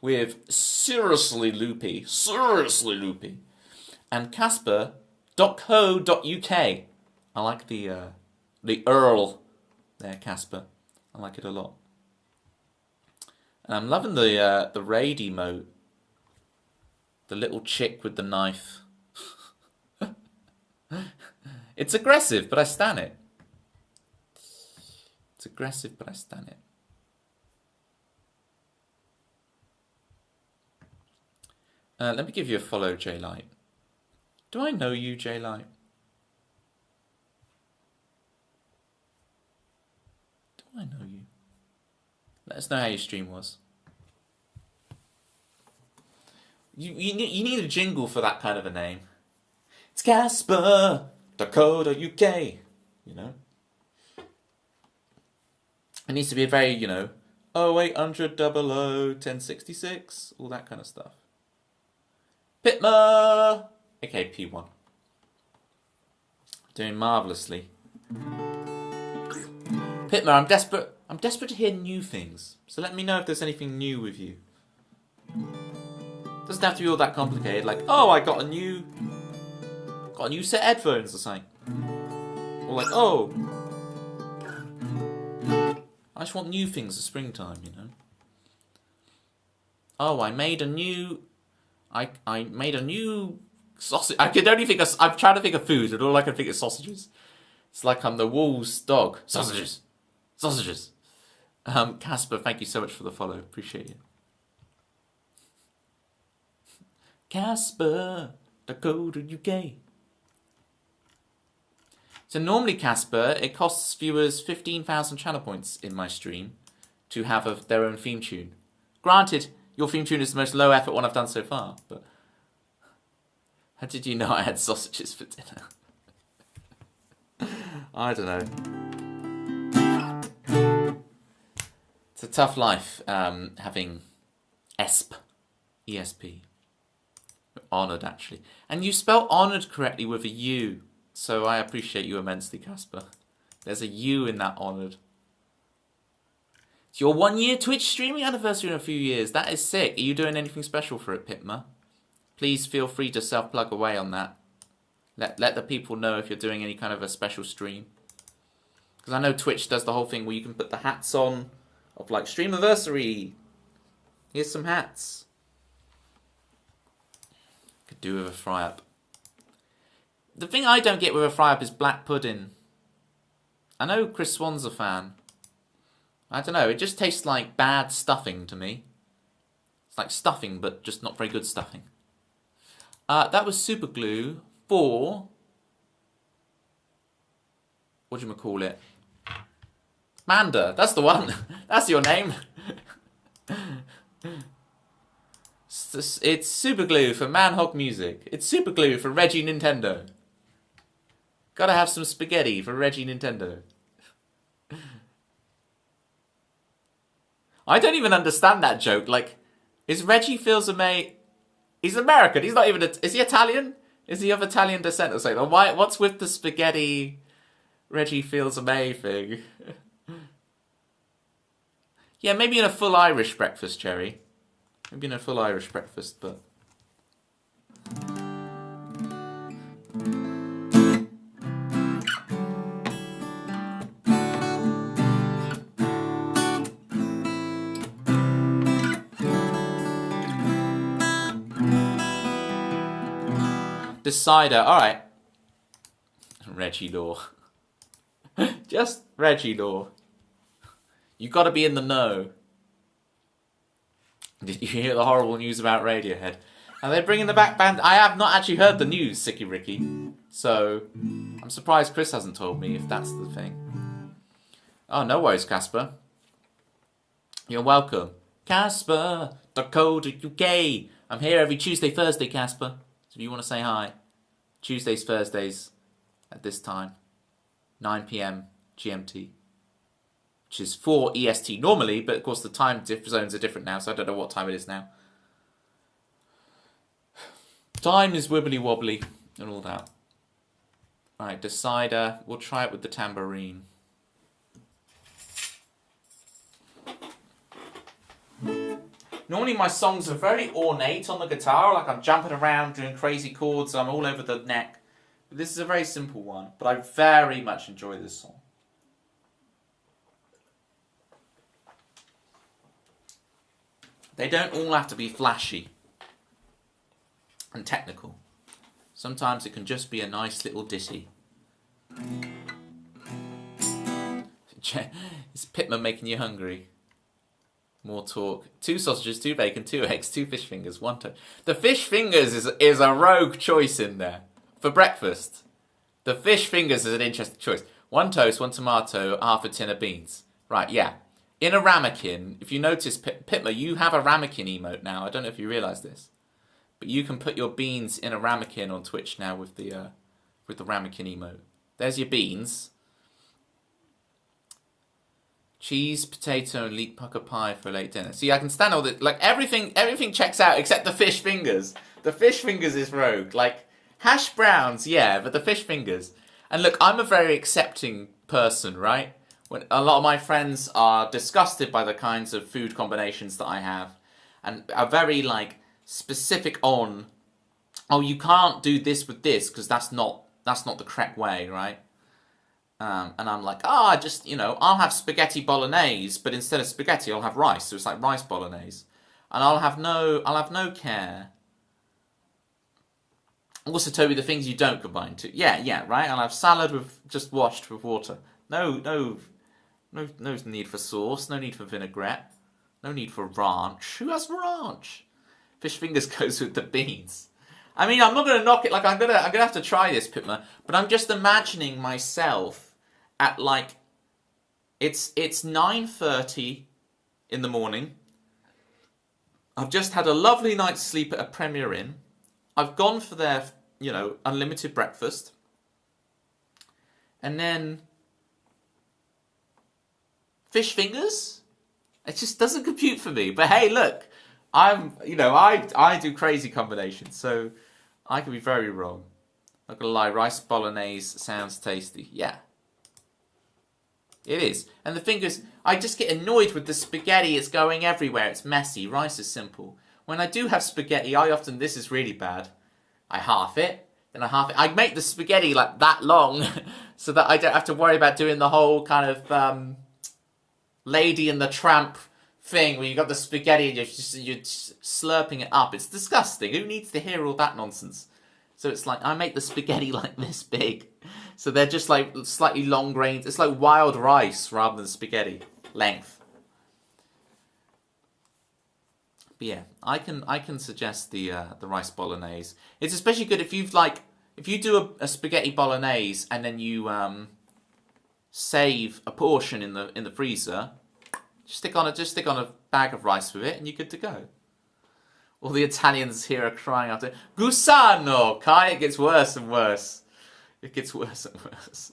A: with seriously loopy, and Casper.co.uk. I like the Earl there, Casper. I like it a lot. And I'm loving the raid emote. The little chick with the knife. It's aggressive, but I stan it. It's aggressive, but I stan it. Let me give you a follow, JLight. Do I know you, JLight? Do I know you? Let us know how your stream was. You need a jingle for that kind of a name. It's Casper.co.uk, you know? It needs to be a very, 0800 00 1066, all that kind of stuff. Pitma! Okay, P1. Doing marvellously. Pitma, I'm desperate to hear new things. So let me know if there's anything new with you. Doesn't have to be all that complicated, like, oh, I got a new set of headphones or something. Or like, oh, I just want new things for springtime, Oh, I made a new sausage. I'm trying to think of food, and all I can think is sausages. It's like I'm the wolf's dog. Sausages. Casper, thank you so much for the follow. Appreciate you. Casper.co.uk. So normally, Casper, it costs viewers 15,000 channel points in my stream to have their own theme tune. Granted, your theme tune is the most low effort one I've done so far, but how did you know I had sausages for dinner? I don't know. It's a tough life having ESP. Honoured, actually. And you spell honoured correctly with a U, so I appreciate you immensely, Casper. There's a U in that honoured. It's your 1 year Twitch streaming anniversary in a few years. That is sick. Are you doing anything special for it, Pitma? Please feel free to self-plug away on that. Let the people know if you're doing any kind of a special stream. Because I know Twitch does the whole thing where you can put the hats on of like streamiversary. Here's some hats. Could do with a fry-up. The thing I don't get with a fry-up is black pudding. I know Chris Swan's a fan. I don't know, it just tastes like bad stuffing to me. It's like stuffing, but just not very good stuffing. That was super glue for... whatchamacallit? Manda, that's the one. That's your name. It's super glue for Manhog Music. It's super glue for Reggie Nintendo. Gotta have some spaghetti for Reggie Nintendo. I don't even understand that joke. Like, is Reggie Fils-Aimé... He's American. He's not even... Is he Italian? Is he of Italian descent or something? Why? What's with the spaghetti Reggie feels amazing. Yeah, maybe in a full Irish breakfast, Cherry. Maybe in a full Irish breakfast, but... Decider, alright. Reggie Law. Just Reggie Law. You gotta be in the know. Did you hear the horrible news about Radiohead? Are they bringing the back band? I have not actually heard the news, Sicky Ricky. So, I'm surprised Chris hasn't told me if that's the thing. Oh, no worries, Casper. You're welcome. Casper.co.uk. I'm here every Tuesday, Thursday, Casper. So if you want to say hi. Tuesdays, Thursdays at this time. 9 p.m. GMT. Which is 4 EST normally, but of course the time zones are different now, so I don't know what time it is now. Time is wibbly wobbly and all that. Alright, Decider. We'll try it with the tambourine. Normally my songs are very ornate on the guitar, like I'm jumping around doing crazy chords, I'm all over the neck. But this is a very simple one, but I very much enjoy this song. They don't all have to be flashy and technical. Sometimes it can just be a nice little ditty. Is Pitman making you hungry? More talk. 2 sausages, 2 bacon, 2 eggs, 2 fish fingers, 1 toast. The fish fingers is a rogue choice in there. For breakfast. The fish fingers is an interesting choice. 1 toast, 1 tomato, half a tin of beans. Right, yeah. In a ramekin, if you notice, Pitma, you have a ramekin emote now. I don't know if you realise this. But you can put your beans in a ramekin on Twitch now with the ramekin emote. There's your beans. Cheese, potato, and leek pucker pie for late dinner. See, I can stand all the... Like, everything checks out except the fish fingers. The fish fingers is rogue. Like, hash browns, yeah, but the fish fingers. And look, I'm a very accepting person, right? When a lot of my friends are disgusted by the kinds of food combinations that I have. And are very, like, specific on... Oh, you can't do this with this, because that's not the correct way, right? And I'm like, just, I'll have spaghetti bolognese, but instead of spaghetti, I'll have rice. So it's like rice bolognese. And I'll have no care. Also, Toby, the things you don't combine to. Yeah, right? I'll have salad with just washed with water. No need for sauce. No need for vinaigrette. No need for ranch. Who has ranch? Fish fingers goes with the beans. I mean, I'm not going to knock it. Like, I'm gonna have to try this, Pitma. But I'm just imagining myself at, like, it's 9:30 in the morning. I've just had a lovely night's sleep at a Premier Inn. I've gone for their, unlimited breakfast. And then fish fingers? It just doesn't compute for me. But hey, look, I do crazy combinations, so I can be very wrong. Not gonna lie, rice bolognese sounds tasty. Yeah. It is. And the fingers, I just get annoyed with the spaghetti. It's going everywhere. It's messy. Rice is simple. When I do have spaghetti, this is really bad. I half it, then I half it. I make the spaghetti like that long so that I don't have to worry about doing the whole kind of Lady and the Tramp thing where you got the spaghetti and you're slurping it up. It's disgusting. Who needs to hear all that nonsense? So it's like, I make the spaghetti like this big. So they're just like slightly long grains. It's like wild rice rather than spaghetti length. But yeah, I can suggest the rice bolognese. It's especially good if you do a spaghetti bolognese and then you save a portion in the freezer. Just stick on a bag of rice with it, and you're good to go. All the Italians here are crying out, Gusano! Kai, it gets worse and worse. It gets worse and worse.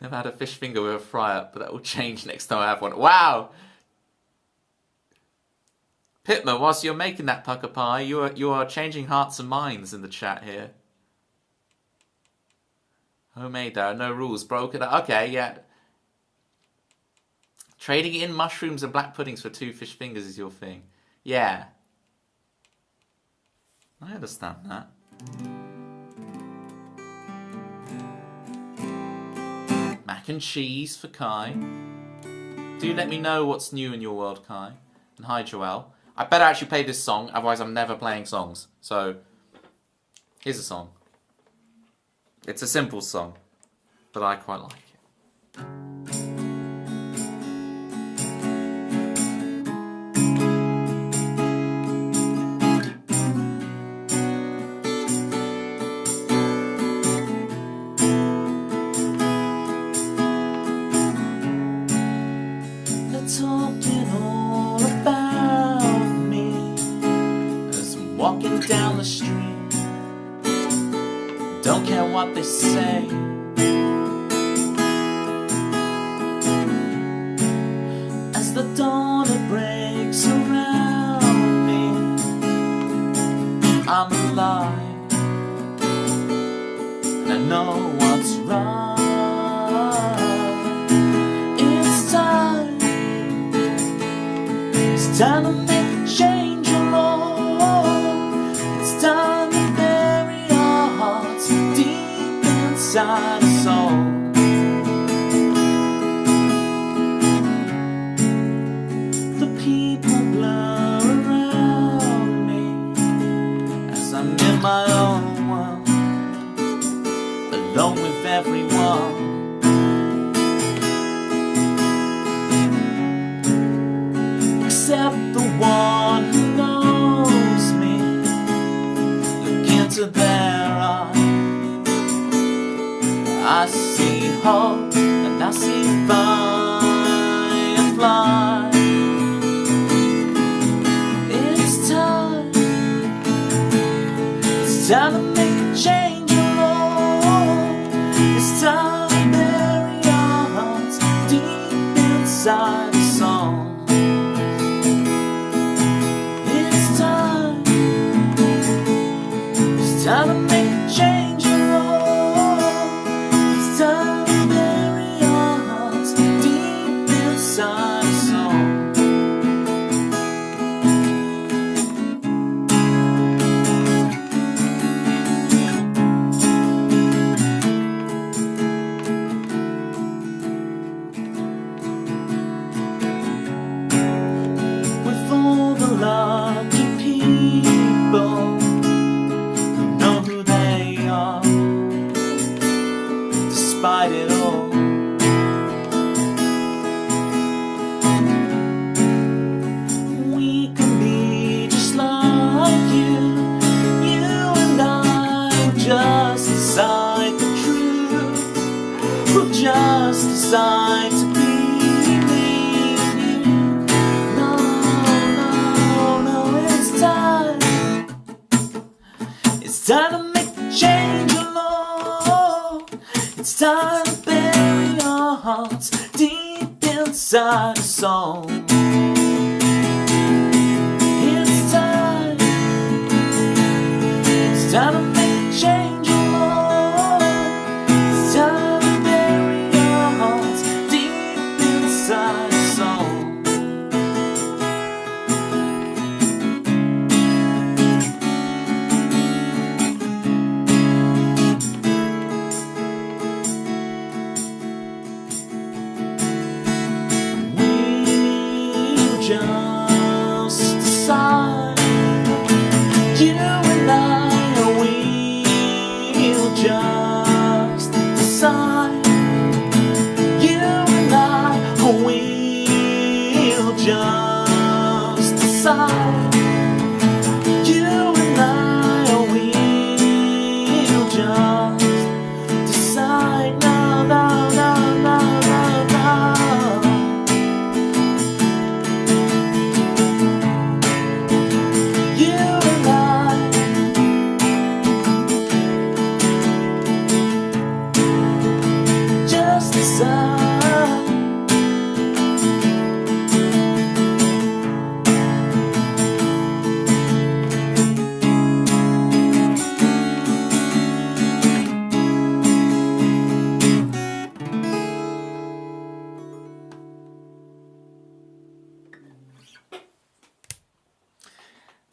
A: Never had a fish finger with a fry-up, but that will change next time I have one. Wow! Pitman, whilst you're making that pucker pie, you are changing hearts and minds in the chat here. Homemade, there are no rules. Broken. Okay, yeah. Trading in mushrooms and black puddings for 2 fish fingers is your thing. Yeah. I understand that. Mac and cheese for Kai. Do let me know what's new in your world, Kai. And hi, Joelle. I better actually play this song, otherwise I'm never playing songs. So, here's a song. It's a simple song, but I quite like it.
B: They're talking all about me as I'm walking down the street. Don't care what they say. As the dawn it breaks around me, I'm alive and I know what's right. It's time to make a change, oh Lord. It's time to bury our hearts deep inside our soul. The people blur around me as I'm in my own world, alone with everyone. Except the one who knows me. Look into their eyes, I see hope and I see fireflies. It's time to make a change, oh Lord. It's time to bury our hearts deep inside a song. Time to make a change, oh Lord. It's time to bury our hearts deep inside a song. With all the lucky people despite it all, we can be just like you. You and I just decide the truth. We'll just decide to be me and you. No, no, no, it's time. It's time to make the change, oh Lord. It's time to bury our hearts deep inside a song. It's time to make a change, oh Lord. It's time to bury our hearts deep inside a song. Just decide, you and I, we'll just decide, you and I, we'll just decide, you and I, we'll just decide, no, no, no, no, no, no.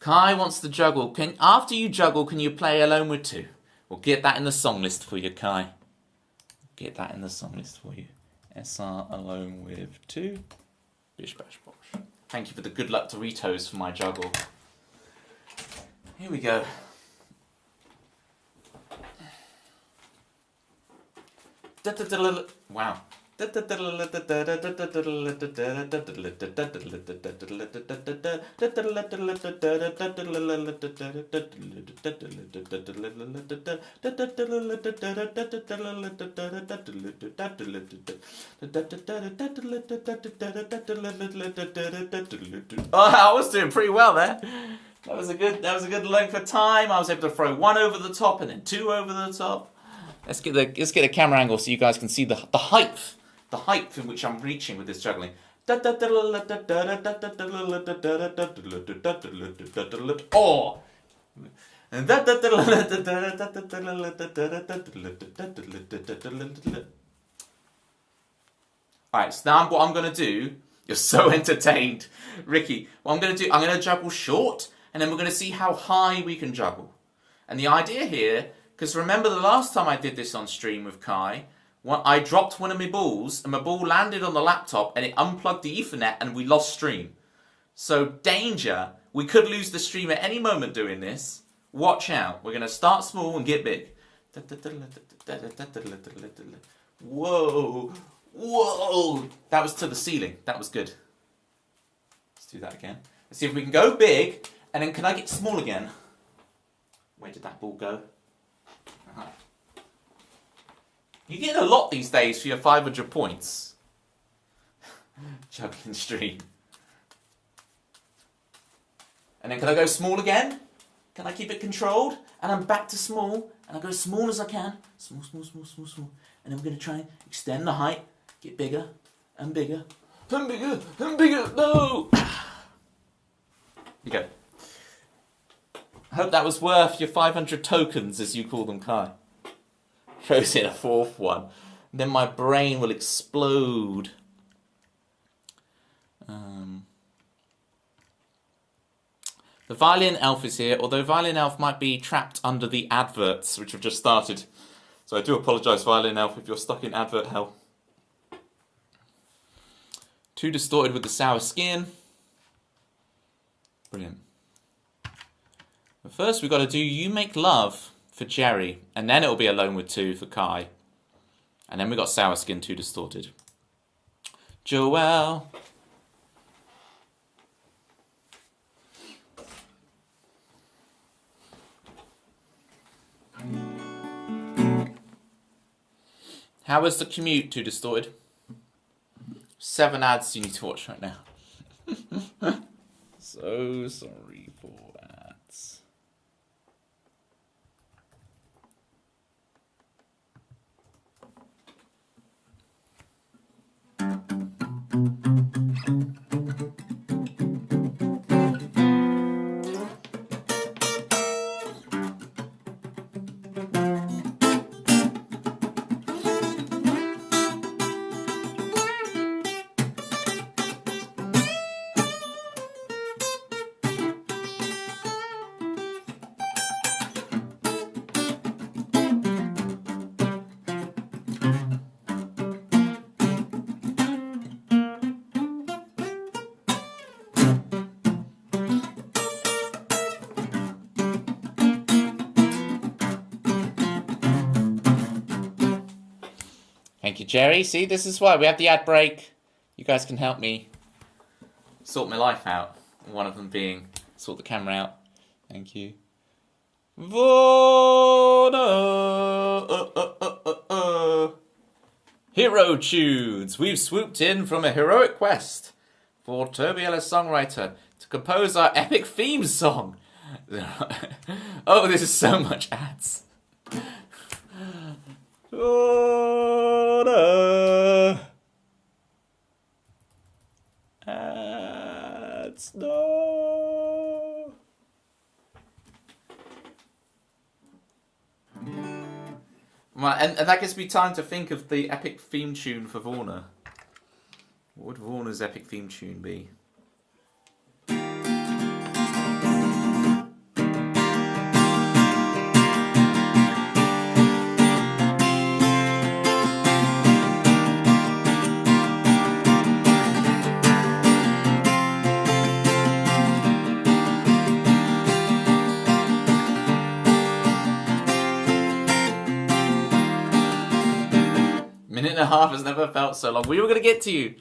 A: Kai wants to juggle. After you juggle, can you play Alone with Two? We'll get that in the song list for you, Kai. Get that in the song list for you. SR Alone with Two. Bish bash bosh. Thank you for the good luck Doritos for my juggle. Here we go. Wow. Oh, I was doing pretty well there. That was a good length of time. I was able to throw one over the top and then two over the top. Let's get a camera angle so you guys can see the height in which I'm reaching with this juggling. Oh. Alright, so now what I'm going to do, you're so entertained, Ricky. What I'm going to do, I'm going to juggle short, and then we're going to see how high we can juggle. And the idea here, because remember the last time I did this on stream with Kai, I dropped one of my balls, and my ball landed on the laptop, and it unplugged the Ethernet, and we lost stream. So, danger. We could lose the stream at any moment doing this. Watch out. We're going to start small and get big. Whoa. Whoa. That was to the ceiling. That was good. Let's do that again. Let's see if we can go big, and then can I get small again? Where did that ball go? Uh-huh. You're getting a lot these days for your 500 points. Juggling stream. And then can I go small again? Can I keep it controlled? And I'm back to small. And I go as small as I can. Small, small, small, small, small. And then we're going to try and extend the height. Get bigger and bigger. And bigger and bigger. No! Here you go. I hope that was worth your 500 tokens, as you call them, Kai. Throws in a fourth one. And then my brain will explode. The Violin Elf is here, although Violin Elf might be trapped under the adverts, which have just started. So I do apologise, Violin Elf, if you're stuck in advert hell. Too distorted with the sour skin. Brilliant. But first we've got to do You Make Love for Jerry, and then it'll be Alone with Two for Kai. And then we've got Sour Skin, Too Distorted. Joelle. How was the commute, Too Distorted? 7 ads you need to watch right now. So sorry for ads. Thank you, Jerry. See, this is why we have the ad break. You guys can help me sort my life out. One of them being sort the camera out. Thank you. Hero tunes. We've swooped in from a heroic quest for Toby Ellis songwriter to compose our epic theme song. Oh, this is so much ads. Ads, no. Right, and that gives me time to think of the epic theme tune for Warner. What would Warner's epic theme tune be? minute and a half has never felt so long. We were going to get to you.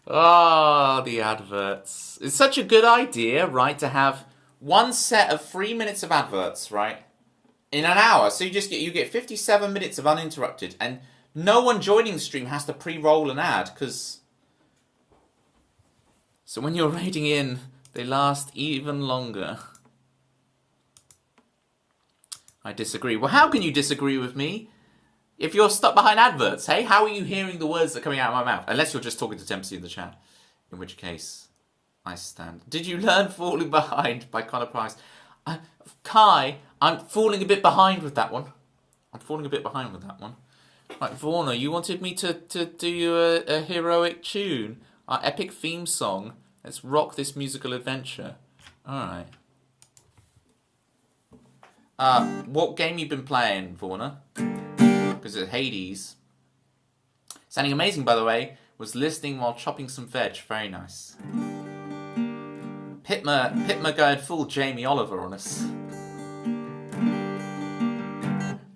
A: Oh, the adverts. It's such a good idea, right, to have one set of 3 minutes of adverts, right, in an hour. So you get 57 minutes of uninterrupted, and no one joining the stream has to pre-roll an ad, because... So when you're raiding in, they last even longer. I disagree. Well, how can you disagree with me? If you're stuck behind adverts, hey? How are you hearing the words that are coming out of my mouth? Unless you're just talking to Dempsey in the chat. In which case, I stand. Did you learn Falling Behind by Connor Price? Kai, I'm falling a bit behind with that one. Right, Vorna, you wanted me to do you a heroic tune? Our epic theme song. Let's rock this musical adventure. Alright. What game you been playing, Vorna? Because it's Hades. Sounding amazing, by the way. Was listening while chopping some veg. Very nice. Pitma going full Jamie Oliver on us.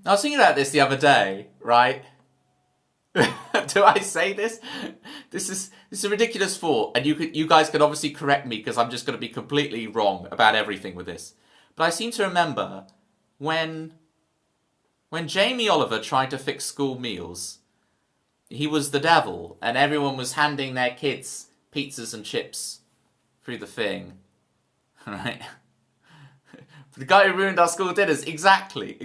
A: I was thinking about this the other day, right? Do I say this? This is a ridiculous thought, and you guys can obviously correct me because I'm just going to be completely wrong about everything with this. But I seem to remember when Jamie Oliver tried to fix school meals, he was the devil, and everyone was handing their kids pizzas and chips through the thing. Right? The guy who ruined our school dinners. Exactly.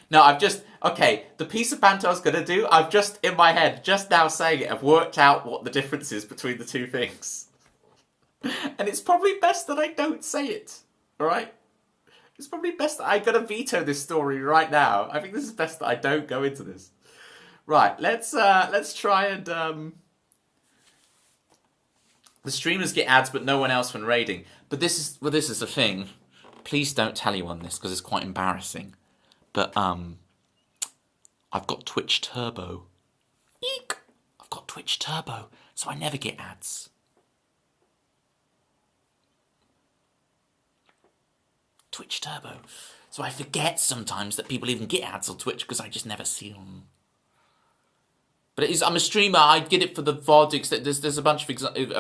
A: No, the piece of banter I was going to do, I've just, in my head, just now saying it, I've worked out what the difference is between the two things. And it's probably best that I don't say it. Alright? It's probably best that I'm going to veto this story right now. I think this is best that I don't go into this. Right, let's try and... The streamers get ads, but no one else when raiding. But this is the thing. Please don't tell anyone this, because it's quite embarrassing. But, I've got Twitch Turbo. Eek! I've got Twitch Turbo, so I never get ads. Twitch Turbo. So I forget sometimes that people even get ads on Twitch because I just never see them. But I'm a streamer, I get it for the VOD. There's a bunch of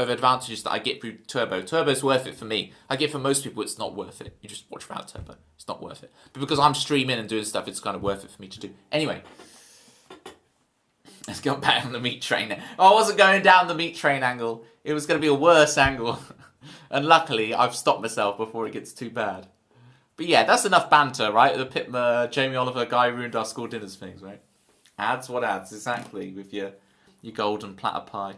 A: advantages that I get through Turbo. Turbo's worth it for me. I get for most people it's not worth it. You just watch without Turbo. It's not worth it. But because I'm streaming and doing stuff, it's kind of worth it for me to do. Anyway. Let's go back on the meat train now. Oh, I wasn't going down the meat train angle. It was going to be a worse angle. And luckily, I've stopped myself before it gets too bad. But yeah, that's enough banter, right? The Pitma, Jamie Oliver guy ruined our school dinners things, right? Ads? What ads? Exactly, with your golden platter pie.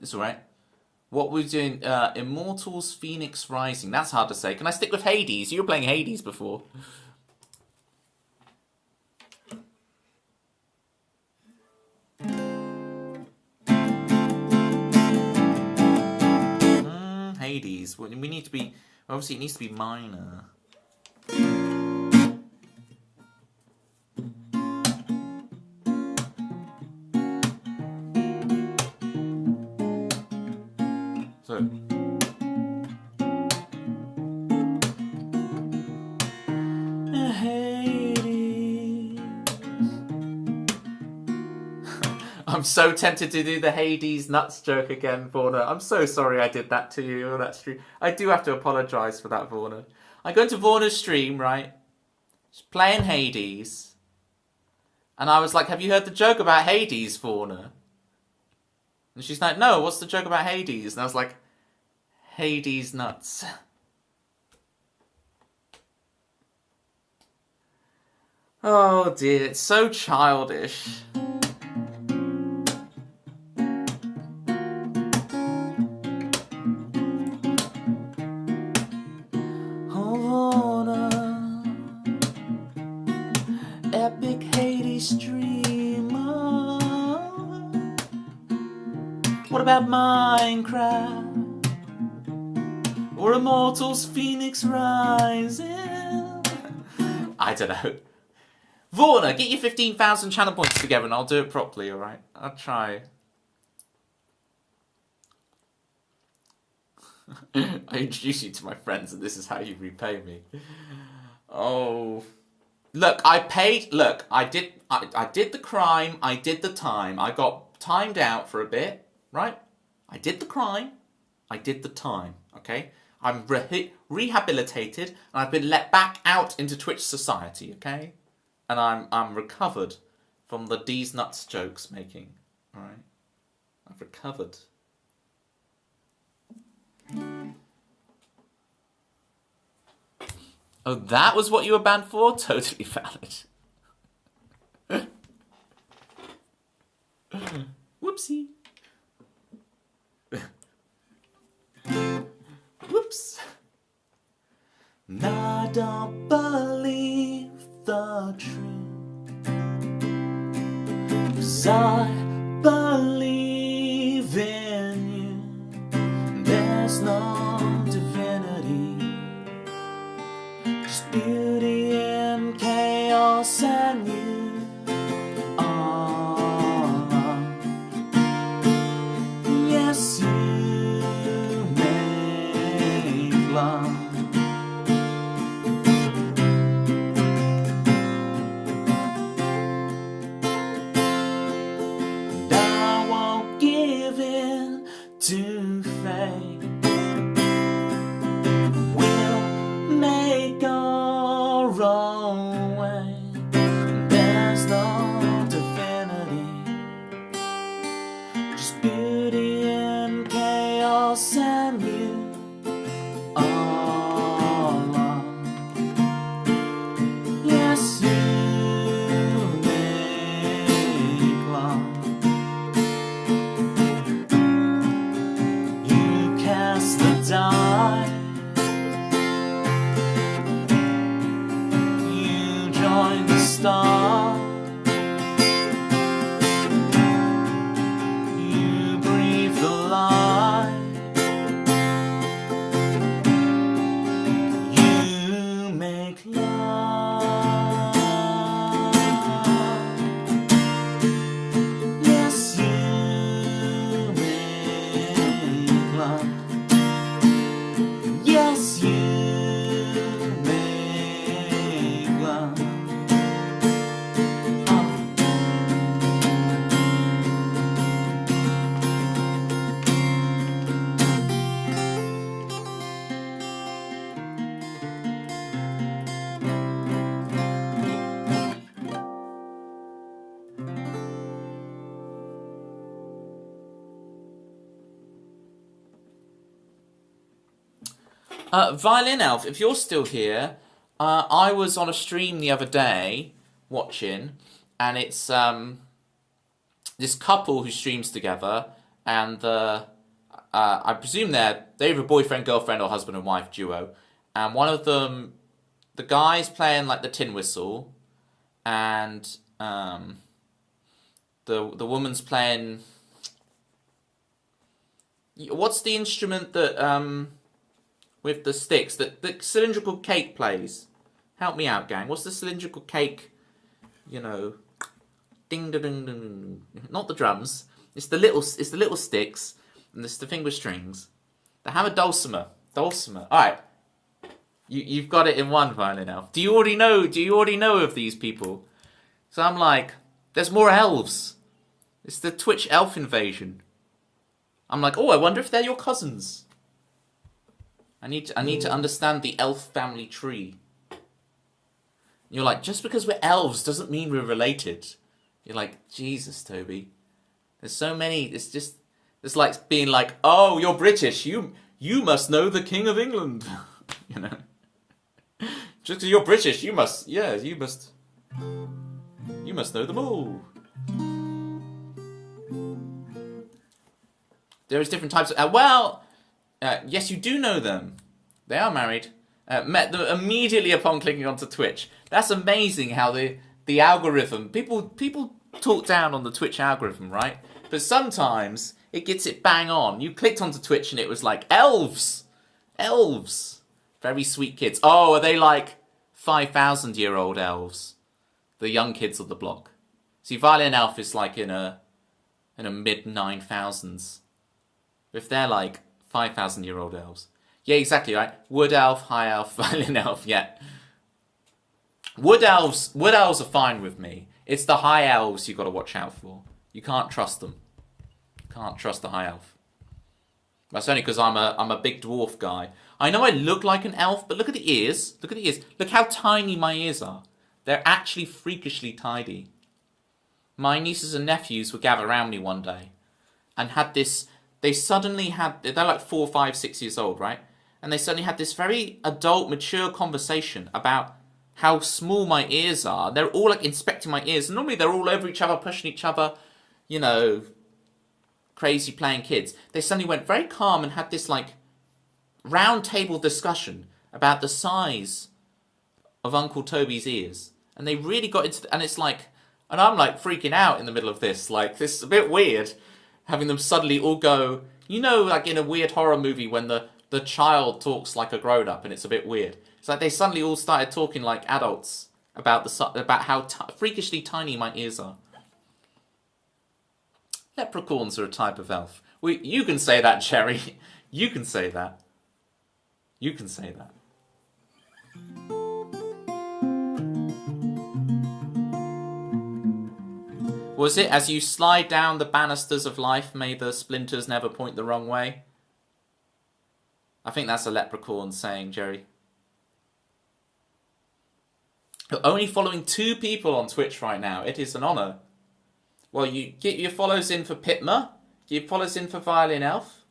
A: It's alright. What we're doing, Immortals Phoenix Rising. That's hard to say. Can I stick with Hades? You were playing Hades before. Hades. We need to be... Obviously, it needs to be minor. So... I'm so tempted to do the Hades nuts joke again, Vorna. I'm so sorry I did that to you on that stream. I do have to apologise for that, Vorna. I go into Vorna's stream, right? She's playing Hades. And I was like, have you heard the joke about Hades, Vorna? And she's like, no, what's the joke about Hades? And I was like, Hades nuts. Oh dear, it's so childish. Epic Hades
B: about Minecraft or Immortals Phoenix Rising.
A: I don't know. Vorna, get your 15,000 channel points together and I'll do it properly, alright? I'll try. I introduce you to my friends and this is how you repay me. Oh. Look, I paid... Look, I did the crime, I did the time. I got timed out for a bit, right? I did the crime, I did the time, okay? I'm rehabilitated and I've been let back out into Twitch society, okay? And I'm recovered from the D's nuts jokes making, alright? I've recovered. Oh, that was what you were banned for? Totally valid. Whoopsie. Whoops.
B: I don't believe the truth, 'cause I believe in you. There's no divinity, just beauty and chaos and you. Oh, yes, you make love. To fate, we'll make our own way. There's no divinity, just beauty and chaos and you. Oh, love. Yes, you make love. The die, you join the star, you breathe the light, you make love. Yes, you make love. Yes, you make love.
A: Violin Elf, if you're still here, I was on a stream the other day watching, and it's this couple who streams together, and I presume they're either boyfriend, girlfriend, or husband and wife duo, and one of them, the guy's playing like the tin whistle, and the woman's playing. What's the instrument that with the sticks that the cylindrical cake plays? Help me out, gang. What's the cylindrical cake? You know, ding ding ding ding. Not the drums. It's the little sticks, and it's the finger strings. The hammer dulcimer. Dulcimer. All right. You've got it in one, Violin Elf. Do you already know of these people? So I'm like, there's more elves. It's the Twitch elf invasion. I'm like, oh, I wonder if they're your cousins. I need to understand the elf family tree. You're like, just because we're elves doesn't mean we're related. You're like, Jesus, Toby. There's so many. It's like being like, oh, you're British. You must know the King of England. You know. Just because you're British, you must know them all. There is different types of... yes, you do know them. They are married. Met them immediately upon clicking onto Twitch. That's amazing how the algorithm... People talk down on the Twitch algorithm, right? But sometimes It gets it bang on. You clicked onto Twitch and it was like, elves! Elves! Very sweet kids. Oh, are they like 5,000-year-old elves? The young kids of the block. See, Violin Elf is like in a mid-9,000s. If they're like 5,000-year-old elves. Yeah, exactly, right? Wood Elf, High Elf, Violin Elf, yeah. Wood elves are fine with me. It's the High Elves you got to watch out for. You can't trust them. Can't trust the High Elf. That's only because I'm a big dwarf guy. I know I look like an elf, but look at the ears. Look at the ears. Look how tiny my ears are. They're actually freakishly tiny. My nieces and nephews would gather around me one day and had this. They're like 4, 5, 6 years old, right? And they suddenly had this very adult, mature conversation about how small my ears are. They're all like inspecting my ears. And normally they're all over each other, pushing each other, you know, crazy playing kids. They suddenly went very calm and had this like round table discussion about the size of Uncle Toby's ears. And they really got into and it's like, and I'm like freaking out in the middle of this. Like, this is a bit weird, having them suddenly all go, you know, like in a weird horror movie when the child talks like a grown-up and it's a bit weird. It's like they suddenly all started talking like adults about how freakishly tiny my ears are. Leprechauns are a type of elf. You can say that, Jerry. You can say that. You can say that. Was it, as you slide down the banisters of life, may the splinters never point the wrong way? I think that's a leprechaun saying, Jerry. You're only following 2 people on Twitch right now. It is an honour. Well, you get your follows in for Pitma. Get your follows in for Violin Elf.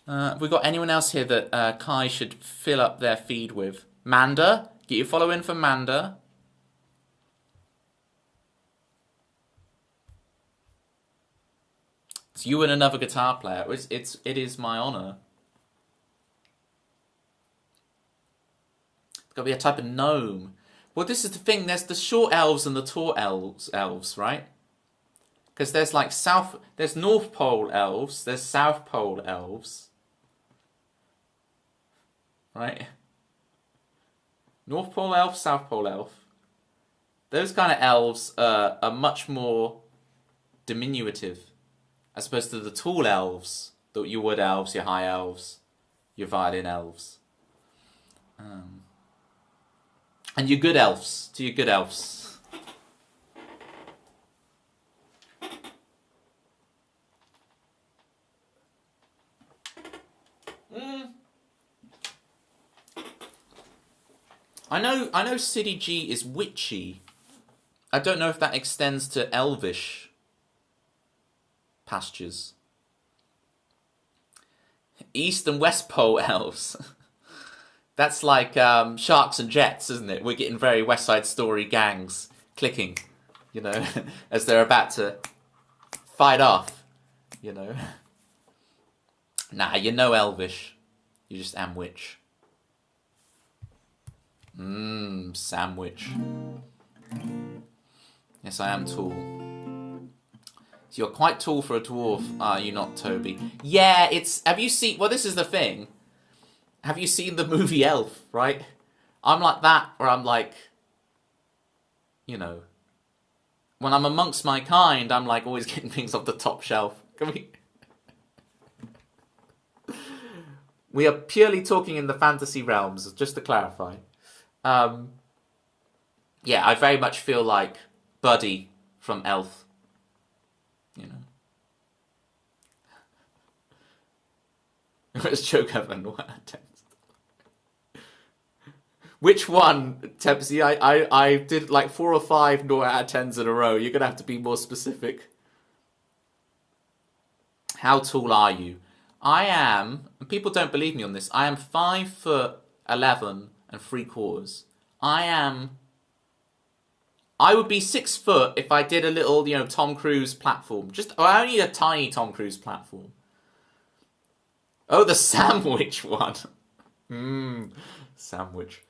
A: Have we got anyone else here that Kai should fill up their feed with? Manda. Get your follow in for Manda. It's you and another guitar player. It is my honour. It's got to be a type of gnome. Well, this is the thing. There's the short elves and the tall elves, right? Because there's like there's North Pole elves, there's South Pole elves, right? North Pole elf, South Pole elf. Those kind of elves are much more diminutive, as opposed to the tall elves, your wood elves, your high elves, your violin elves. And your good elves, to your good elves. I know City G is witchy. I don't know if that extends to elvish pastures. East and West Pole elves. That's like Sharks and Jets, isn't it? We're getting very West Side Story gangs clicking, you know, as they're about to fight off, you know. Nah, you're no elvish. You're just Amwitch. Sandwich. Yes, I am tall. So you're quite tall for a dwarf, are you not, Toby? Yeah, have you seen, well, this is the thing. Have you seen the movie Elf, right? I'm like that, where I'm like, you know, when I'm amongst my kind, I'm like always getting things off the top shelf. Can we... We are purely talking in the fantasy realms, just to clarify. Yeah, I very much feel like Buddy from Elf. You know. Let's joke over Noah text. Which one, Tepsy? I did like 4 or 5 Noah out of 10s in a row. You're going to have to be more specific. How tall are you? I am, and people don't believe me on this, I am 5'11" and 3/4. I would be 6 foot if I did a little, you know, Tom Cruise platform. Only a tiny Tom Cruise platform. Oh, the sandwich one. Sandwich.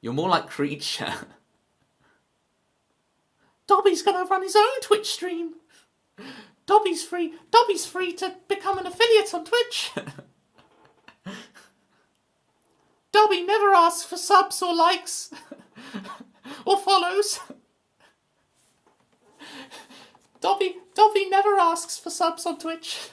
A: You're more like Creature. Dobby's gonna run his own Twitch stream. Dobby's free to become an affiliate on Twitch. Dobby never asks for subs or likes or follows. Dobby never asks for subs on Twitch.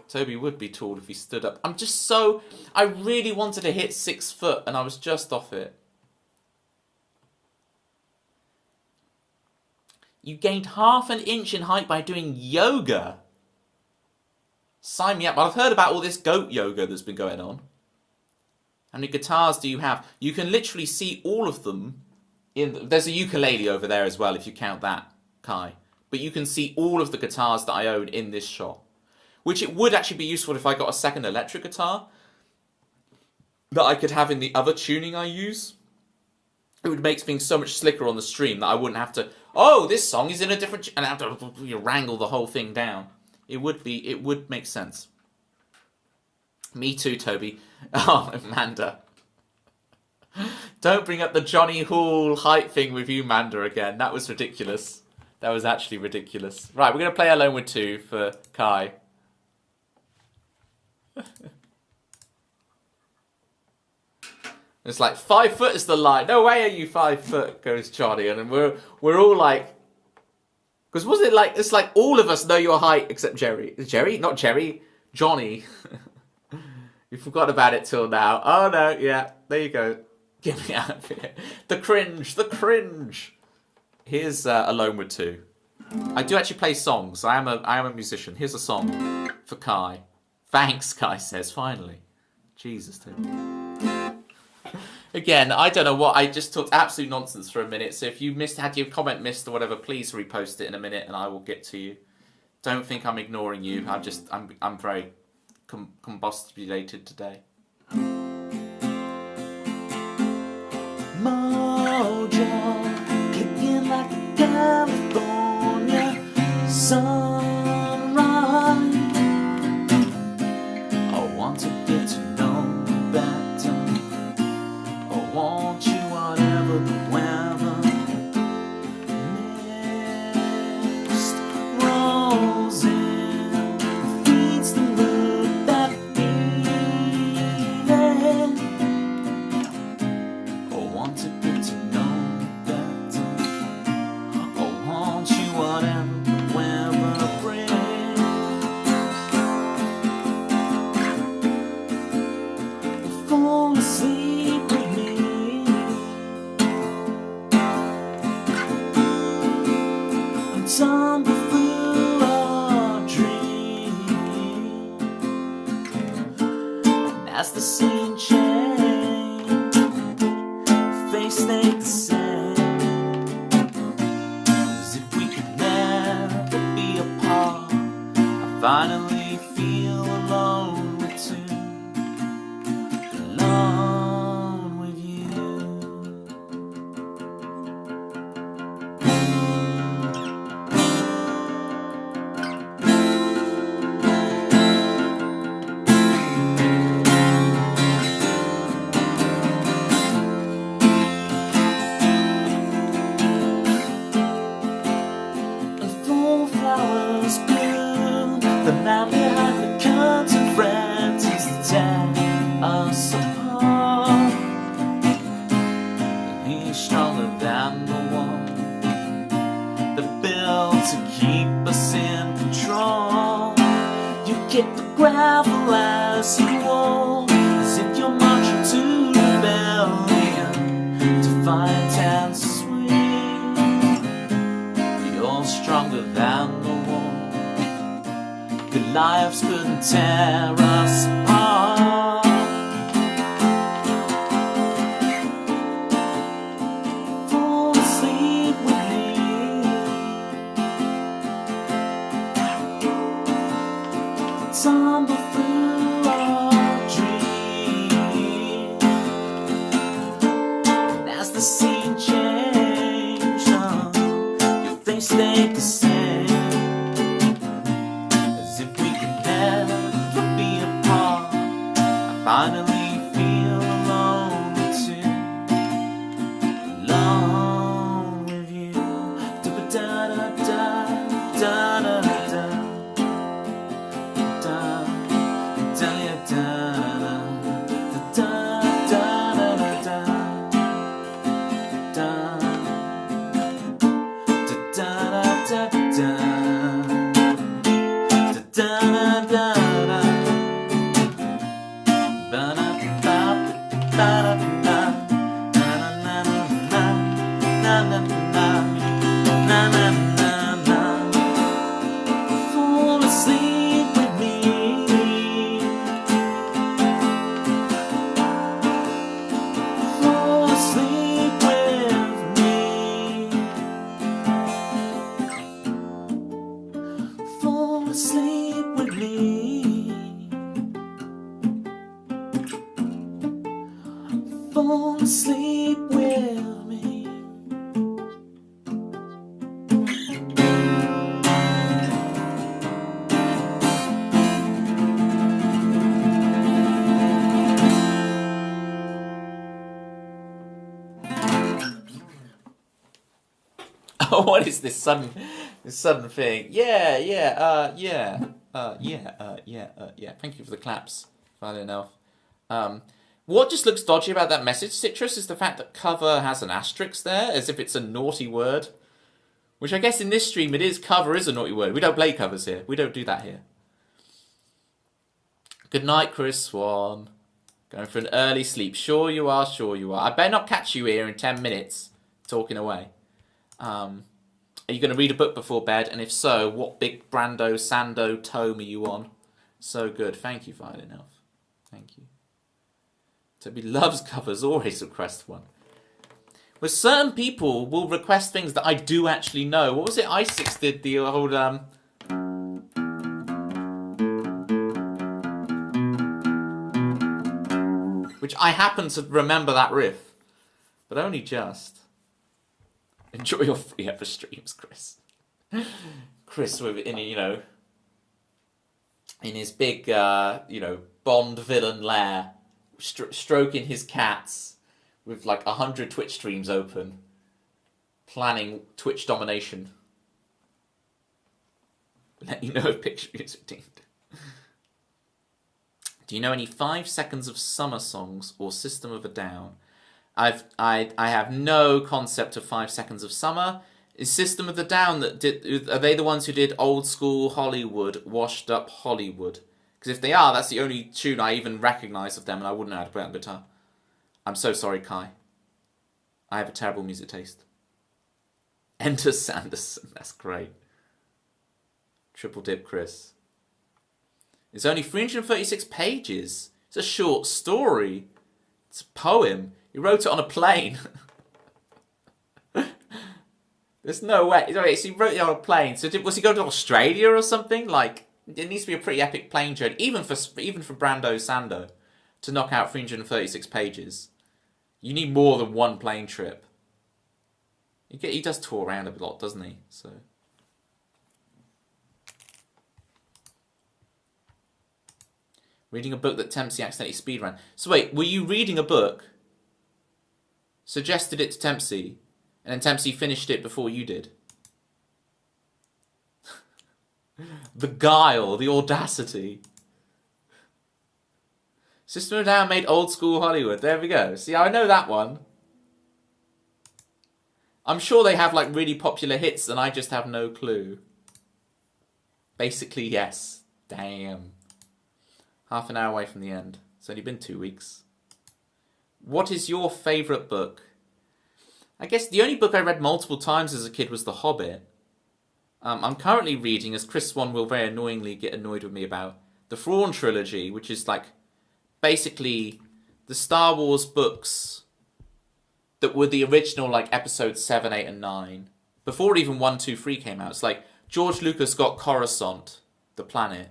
A: Toby would be tall if he stood up. I really wanted to hit 6 foot and I was just off it. You gained half an inch in height by doing yoga. Sign me up. I've heard about all this goat yoga that's been going on. How many guitars do you have? You can literally see all of them. There's a ukulele over there as well, if you count that, Kai. But you can see all of the guitars that I own in this shop. Which it would actually be useful if I got a second electric guitar that I could have in the other tuning I use. It would make things so much slicker on the stream that I wouldn't have to, oh, this song is in a different, and I have to wrangle the whole thing down. It would make sense. Me too, Toby. Oh, Amanda. Don't bring up the Johnny Hall height thing with you, Amanda, again. That was ridiculous. That was actually ridiculous. Right, we're going to play Alone with Two for Kai. It's like 5 foot is the line. No way are you 5 foot, goes Johnny, and we're all like, because was it like it's like all of us know your height except Jerry. Jerry, not Jerry, Johnny. You forgot about it till now. Oh no, yeah, there you go. Get me out of here. The cringe. Here's Alone with Two. I do actually play songs. I am a musician. Here's a song for Kai. Thanks, Kai says, finally. Jesus, dude. Again, I don't know what, I just talked absolute nonsense for a minute, so if you had your comment missed or whatever, please repost it in a minute and I will get to you. Don't think I'm ignoring you, I'm very combustulated today.
B: Mojo, kicking like a California sunrise. I want to get to know you better. I want you whatever the weather. Mist rolls in, feeds the mood that feeling. I want to get to know you better. I want you whatever the weather brings. Fall asleep with me and tumble through our dream. And as the scene changes, face stayed the same, as if we could never be apart. I finally feel alone with two, alone with you. And full flowers bloom, the man behind the curtain friends is to tear us apart. And he's stronger than the wall that built to keep us in control. You kick the gravel as you walk, as if you're marching to rebellion, defiant and sweet. You're stronger than the wall. Goliaths couldn't tear us apart. Fall asleep with me, tumble through our dream. And as the scene changed, your face stayed the same, as if we could never be apart. I finally Fall asleep with me. Fall asleep with me. Fall asleep with me. Fall asleep with me.
A: Oh, what is this sudden thing? Yeah. Thank you for the claps, funnily enough. What just looks dodgy about that message, Citrus, is the fact that cover has an asterisk there, as if it's a naughty word. Which I guess in this stream it is. Cover is a naughty word. We don't play covers here. We don't do that here. Good night, Chris Swan. Going for an early sleep. Sure you are, sure you are. I better not catch you here in 10 minutes talking away. Are you going to read a book before bed? And if so, what big Brando Sando tome are you on? So good. Thank you, fine enough. Thank you. Toby loves covers, always request one. Well, certain people will request things that I do actually know. What was it Isaacs did? The old, which I happen to remember that riff. But only just. Enjoy your free ever streams, Chris. Chris, in his big, Bond villain lair, stroking his cats with like 100 Twitch streams open, planning Twitch domination. Let you know if picture is redeemed. Do you know any 5 Seconds of Summer songs or System of a Down? I have no concept of 5 Seconds of Summer. Is System of the Down are they the ones who did Old School Hollywood, Washed Up Hollywood? Because if they are, that's the only tune I even recognise of them, and I wouldn't know how to play it on guitar. I'm so sorry, Kai. I have a terrible music taste. Enter Sanderson, that's great. Triple dip, Chris. It's only 336 pages. It's a short story. It's a poem. He wrote it on a plane. There's no way. So he wrote it on a plane. So was he going to Australia or something? Like, it needs to be a pretty epic plane journey, even for Brando Sando, to knock out 336 pages. You need more than one plane trip. He does tour around a lot, doesn't he? So. Reading a book that Tempsy accidentally speedran. So wait, were you reading a book? Suggested it to Tempsy, and then Tempsy finished it before you did. The guile, the audacity. System of a Down made Old School Hollywood. There we go. See, I know that one. I'm sure they have like really popular hits, and I just have no clue. Basically, yes. Damn. Half an hour away from the end. It's only been 2 weeks. What is your favourite book? I guess the only book I read multiple times as a kid was The Hobbit. I'm currently reading, as Chris Swan will very annoyingly get annoyed with me about, the Thrawn trilogy, which is like basically the Star Wars books that were the original like episodes 7, 8 and 9. Before even 1, 2, 3 came out. It's like George Lucas got Coruscant, the planet,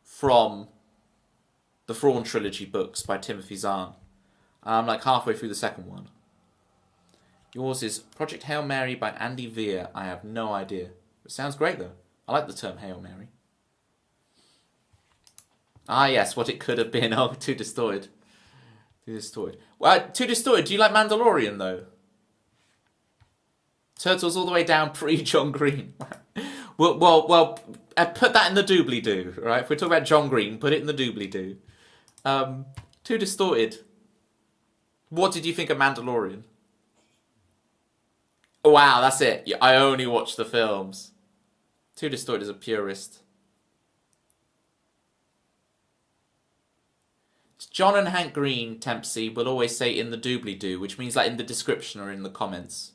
A: from the Thrawn trilogy books by Timothy Zahn. I'm like halfway through the second one. Yours is Project Hail Mary by Andy Veer. I have no idea. It sounds great though. I like the term Hail Mary. Ah yes, what it could have been. Oh, Too Distorted. Too Distorted. Well, Too Distorted. Do you like Mandalorian though? Turtles all the way down pre-John Green. well, put that in the doobly-doo, right? If we're talking about John Green, put it in the doobly-doo. Too Distorted. What did you think of Mandalorian? Oh, wow, that's it. Yeah, I only watch the films. Too Distorted is a purist. John and Hank Green, Tempsy, will always say in the doobly-doo, which means like in the description or in the comments.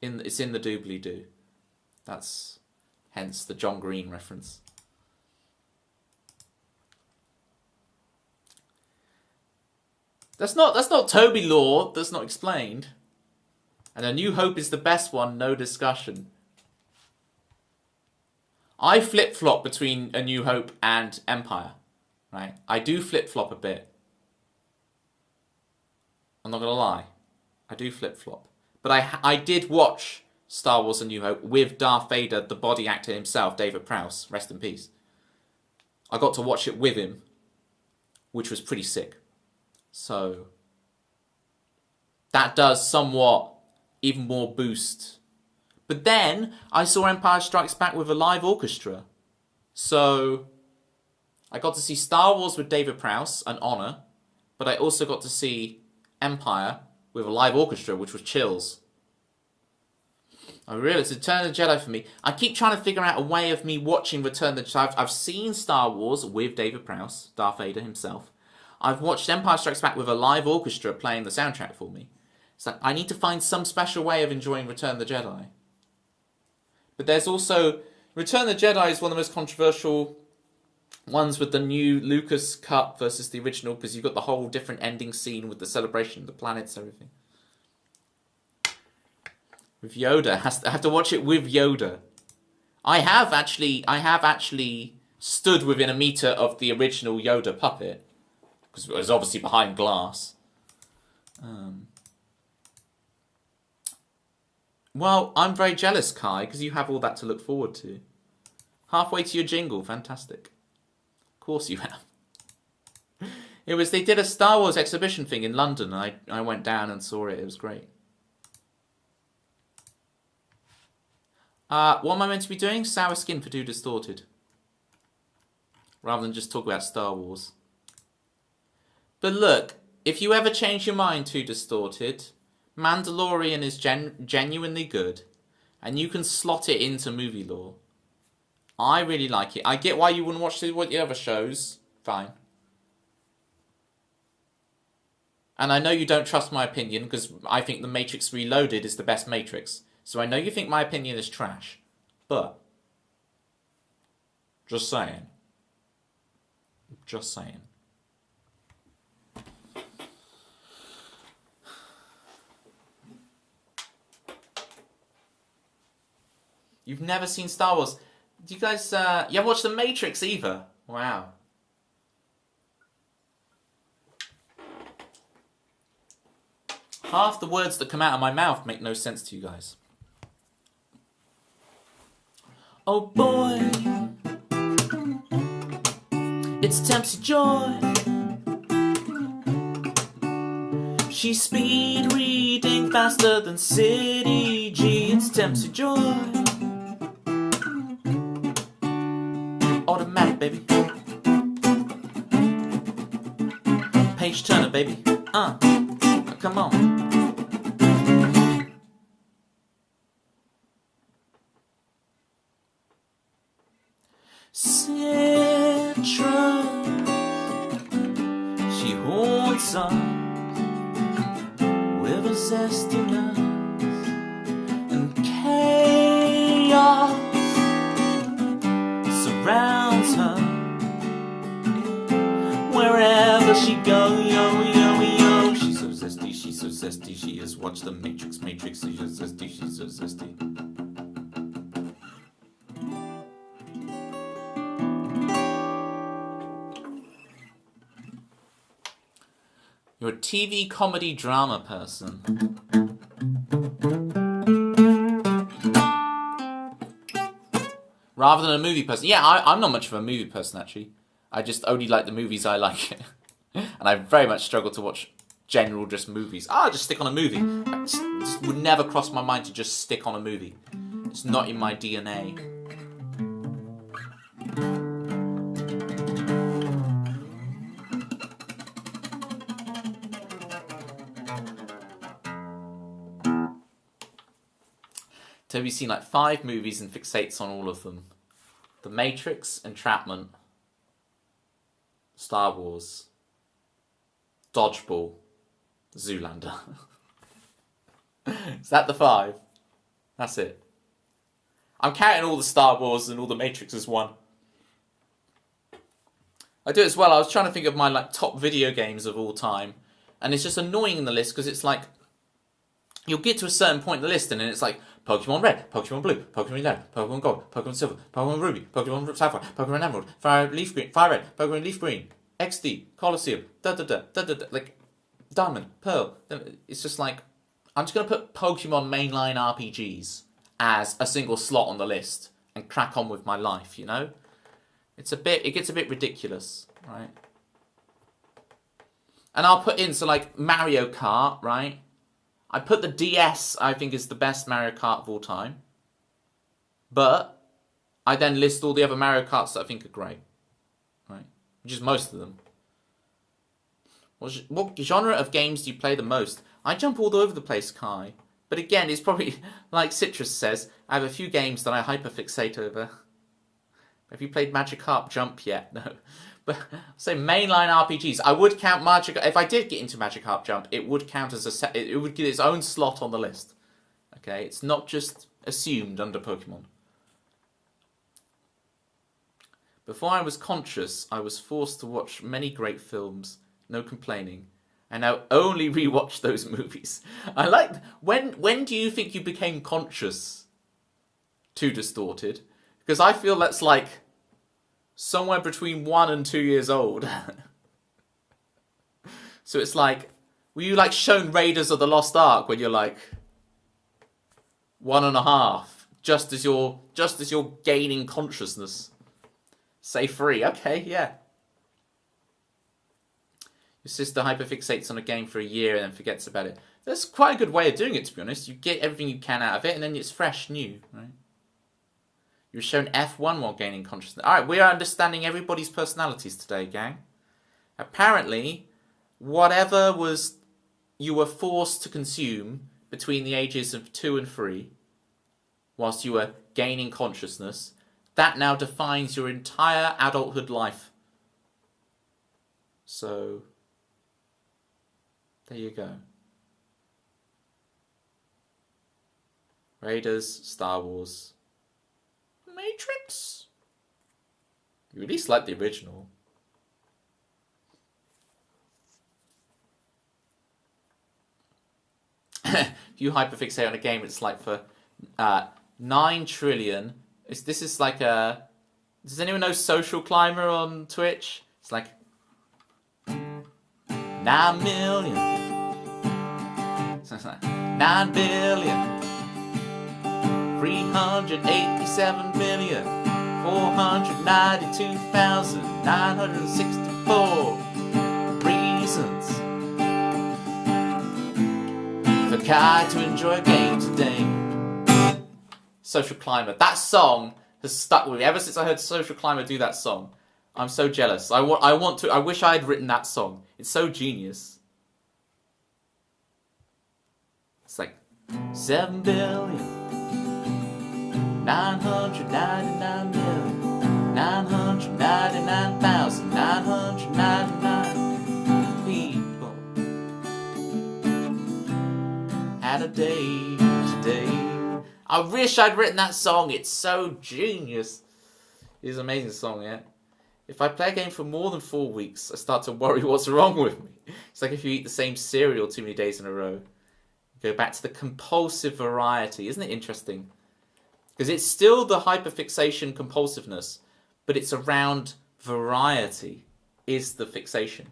A: It's in the doobly-doo. That's hence the John Green reference. That's not Toby Law. That's not explained. And A New Hope is the best one. No discussion. I flip-flop between A New Hope and Empire. Right? I do flip-flop a bit. I'm not gonna lie. I do flip-flop. But I did watch Star Wars A New Hope with Darth Vader, the body actor himself, David Prowse. Rest in peace. I got to watch it with him, which was pretty sick. So that does somewhat even more boost. But then I saw Empire Strikes Back with a live orchestra. So I got to see Star Wars with David Prowse, an honour. But I also got to see Empire with a live orchestra, which was chills. I realised Return of the Jedi for me. I keep trying to figure out a way of me watching Return of the Jedi. I've seen Star Wars with David Prowse, Darth Vader himself. I've watched Empire Strikes Back with a live orchestra playing the soundtrack for me. It's like, I need to find some special way of enjoying Return of the Jedi. But there's also... Return of the Jedi is one of the most controversial ones with the new Lucas cut versus the original, because you've got the whole different ending scene with the celebration of the planets, everything. With Yoda. I have to watch it with Yoda. I have actually stood within a meter of the original Yoda puppet. Because it was obviously behind glass. Well, I'm very jealous, Kai, because you have all that to look forward to. Halfway to your jingle, fantastic. Of course you have. They did a Star Wars exhibition thing in London, and I went down and saw it. It was great. What am I meant to be doing? Sour Skin for Too Distorted. Rather than just talk about Star Wars. But look, if you ever change your mind Too Distorted, Mandalorian is genuinely good, and you can slot it into movie lore. I really like it. I get why you wouldn't watch the other shows. Fine. And I know you don't trust my opinion, because I think The Matrix Reloaded is the best Matrix. So I know you think my opinion is trash. But, just saying. Just saying. You've never seen Star Wars. Do you guys, you haven't watched The Matrix either? Wow. Half the words that come out of my mouth make no sense to you guys.
B: Oh boy, it's Tempsy Joy. She's speed reading faster than City G. It's Tempsy Joy. Automatic, baby. Page turner, baby. Come on. Citrus, she haunts us with a zestiness, and chaos surrounds her wherever she goes. She's so zesty, she has watched The Matrix, she's so zesty.
A: You're a TV comedy drama person. Rather than a movie person. Yeah, I'm not much of a movie person, actually. I just only like the movies I like. And I very much struggle to watch general just movies. I'll just stick on a movie. It just would never cross my mind to just stick on a movie. It's not in my DNA. Toby's seen like 5 movies and fixates on all of them. The Matrix, Entrapment, Star Wars, Dodgeball, Zoolander. Is that the 5? That's it. I'm counting all the Star Wars and all the Matrix as one. I do it as well. I was trying to think of my top video games of all time, and it's just annoying in the list because it's like you'll get to a certain point in the list and then it's like Pokemon Red, Pokemon Blue, Pokemon Yellow, Pokemon Gold, Pokemon Silver, Pokemon Ruby, Pokemon Sapphire, Pokemon Emerald, Fire Red, Pokemon Leaf Green, XD, Colosseum, like Diamond, Pearl. It's just like I'm just gonna put Pokemon mainline RPGs as a single slot on the list and crack on with my life, you know? It gets a bit ridiculous, right? And I'll put in, so like Mario Kart, right? I put the DS, I think, is the best Mario Kart of all time. But I then list all the other Mario Karts that I think are great, right? Which is most of them. What genre of games do you play the most? I jump all over the place, Kai. But again, it's probably, like Citrus says, I have a few games that I hyperfixate over. Have you played Magikarp Jump yet? No. But say mainline RPGs. I would count Magikarp. If I did get into Magikarp Jump, it would count as it would get its own slot on the list. Okay, it's not just assumed under Pokemon. Before I was conscious, I was forced to watch many great films. No complaining. I now only rewatch those movies. I like when do you think you became conscious? Too distorted, because I feel that's like somewhere between 1 and 2 years old. So it's like, were you like shown Raiders of the Lost Ark when you're like 1.5, just as you're gaining consciousness? Say 3, okay, yeah. Your sister hyperfixates on a game for a year and then forgets about it. That's quite a good way of doing it, to be honest. You get everything you can out of it and then it's fresh, new, right? You were shown F1 while gaining consciousness. Alright, we are understanding everybody's personalities today, gang. Apparently, whatever you were forced to consume between the ages of 2 and 3, whilst you were gaining consciousness, that now defines your entire adulthood life. So, there you go. Raiders, Star Wars, Matrix. You at least like the original. If you hyperfixate on a game, it's like for 9 trillion. This is like a... Does anyone know Social Climber on Twitch? It's like 9 million. 9 billion. 387,492,964 reasons for Kai to enjoy a game today. Social Climber. That song has stuck with me ever since I heard Social Climber do that song. I'm so jealous. I wish I had written that song. It's so genius. It's like 7 billion. 999,999,999 people had a day today. I wish I'd written that song. It's so genius. It's an amazing song, yeah. If I play a game for more than 4 weeks, I start to worry what's wrong with me. It's like if you eat the same cereal too many days in a row. Go back to the compulsive variety. Isn't it interesting? Because it's still the hyperfixation compulsiveness, but it's around variety is the fixation.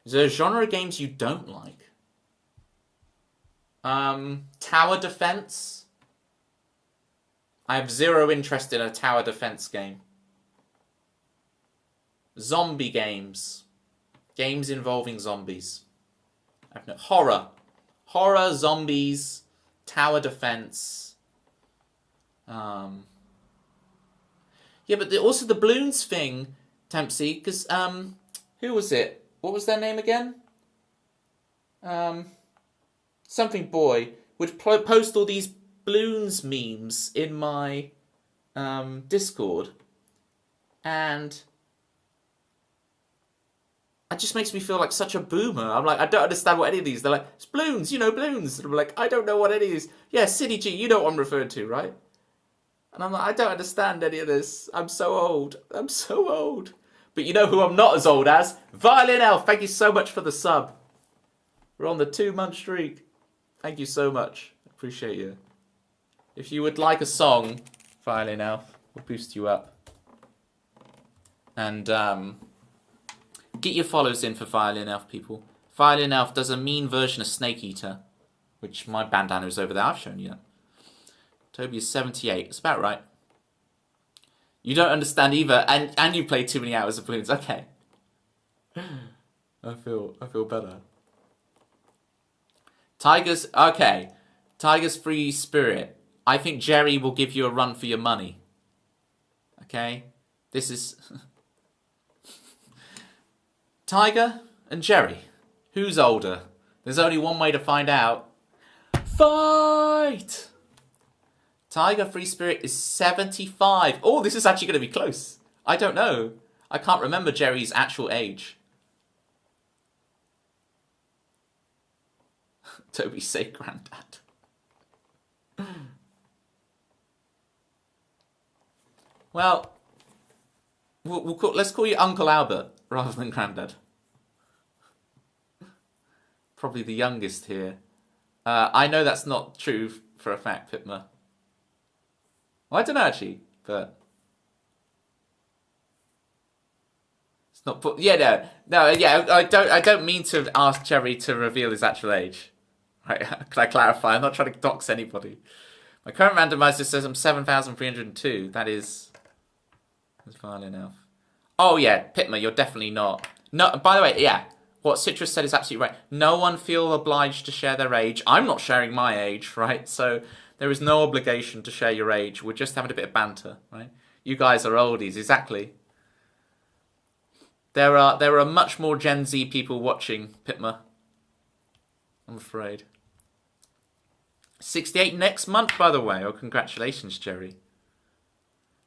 A: Is there a genre of games you don't like? Tower defense. I have zero interest in a tower defense game. Zombie games. Games involving zombies. I have no horror, zombies, tower defense. Yeah, but also the balloons thing, Tempsy, because who was it? What was their name again? Something boy would post all these balloons memes in my Discord, and It just makes me feel like such a boomer. I'm like, I don't understand what any of these. They're like, it's balloons, you know, balloons. And I'm like, I don't know what any of these. Yeah, City G, you know what I'm referring to, right? And I'm like, I don't understand any of this. I'm so old. I'm so old. But you know who I'm not as old as? Violin Elf. Thank you so much for the sub. We're on the 2-month streak. Thank you so much. Appreciate you. If you would like a song, Violin Elf, we'll boost you up. And get your follows in for Violin Elf, people. Violin Elf does a mean version of Snake Eater, which my bandana is over there. I've shown you that. Toby is 78. It's about right. You don't understand either, and you play too many hours of balloons. Okay. I feel better. Tiger's okay. Tiger's free spirit. I think Jerry will give you a run for your money. Okay? This is Tiger and Jerry. Who's older? There's only one way to find out. Fight! Tiger Free Spirit is 75. Oh, this is actually going to be close. I don't know. I can't remember Jerry's actual age. Toby, say granddad. Well, let's call you Uncle Albert rather than granddad. Probably the youngest here. I know that's not true for a fact, Pitma. Well, I don't know actually, but it's not. Yeah, no, yeah. I don't mean to ask Jerry to reveal his actual age. Right? Can I clarify? I'm not trying to dox anybody. My current randomizer says I'm 7,302. That is. That's Violin Elf. Oh yeah, Pitma, you're definitely not. No. By the way, yeah. What Citrus said is absolutely right. No one feel obliged to share their age. I'm not sharing my age, right? So. There is no obligation to share your age. We're just having a bit of banter, right? You guys are oldies, exactly. There are much more Gen Z people watching, Pitma. I'm afraid. 68 next month, by the way. Oh, congratulations, Jerry.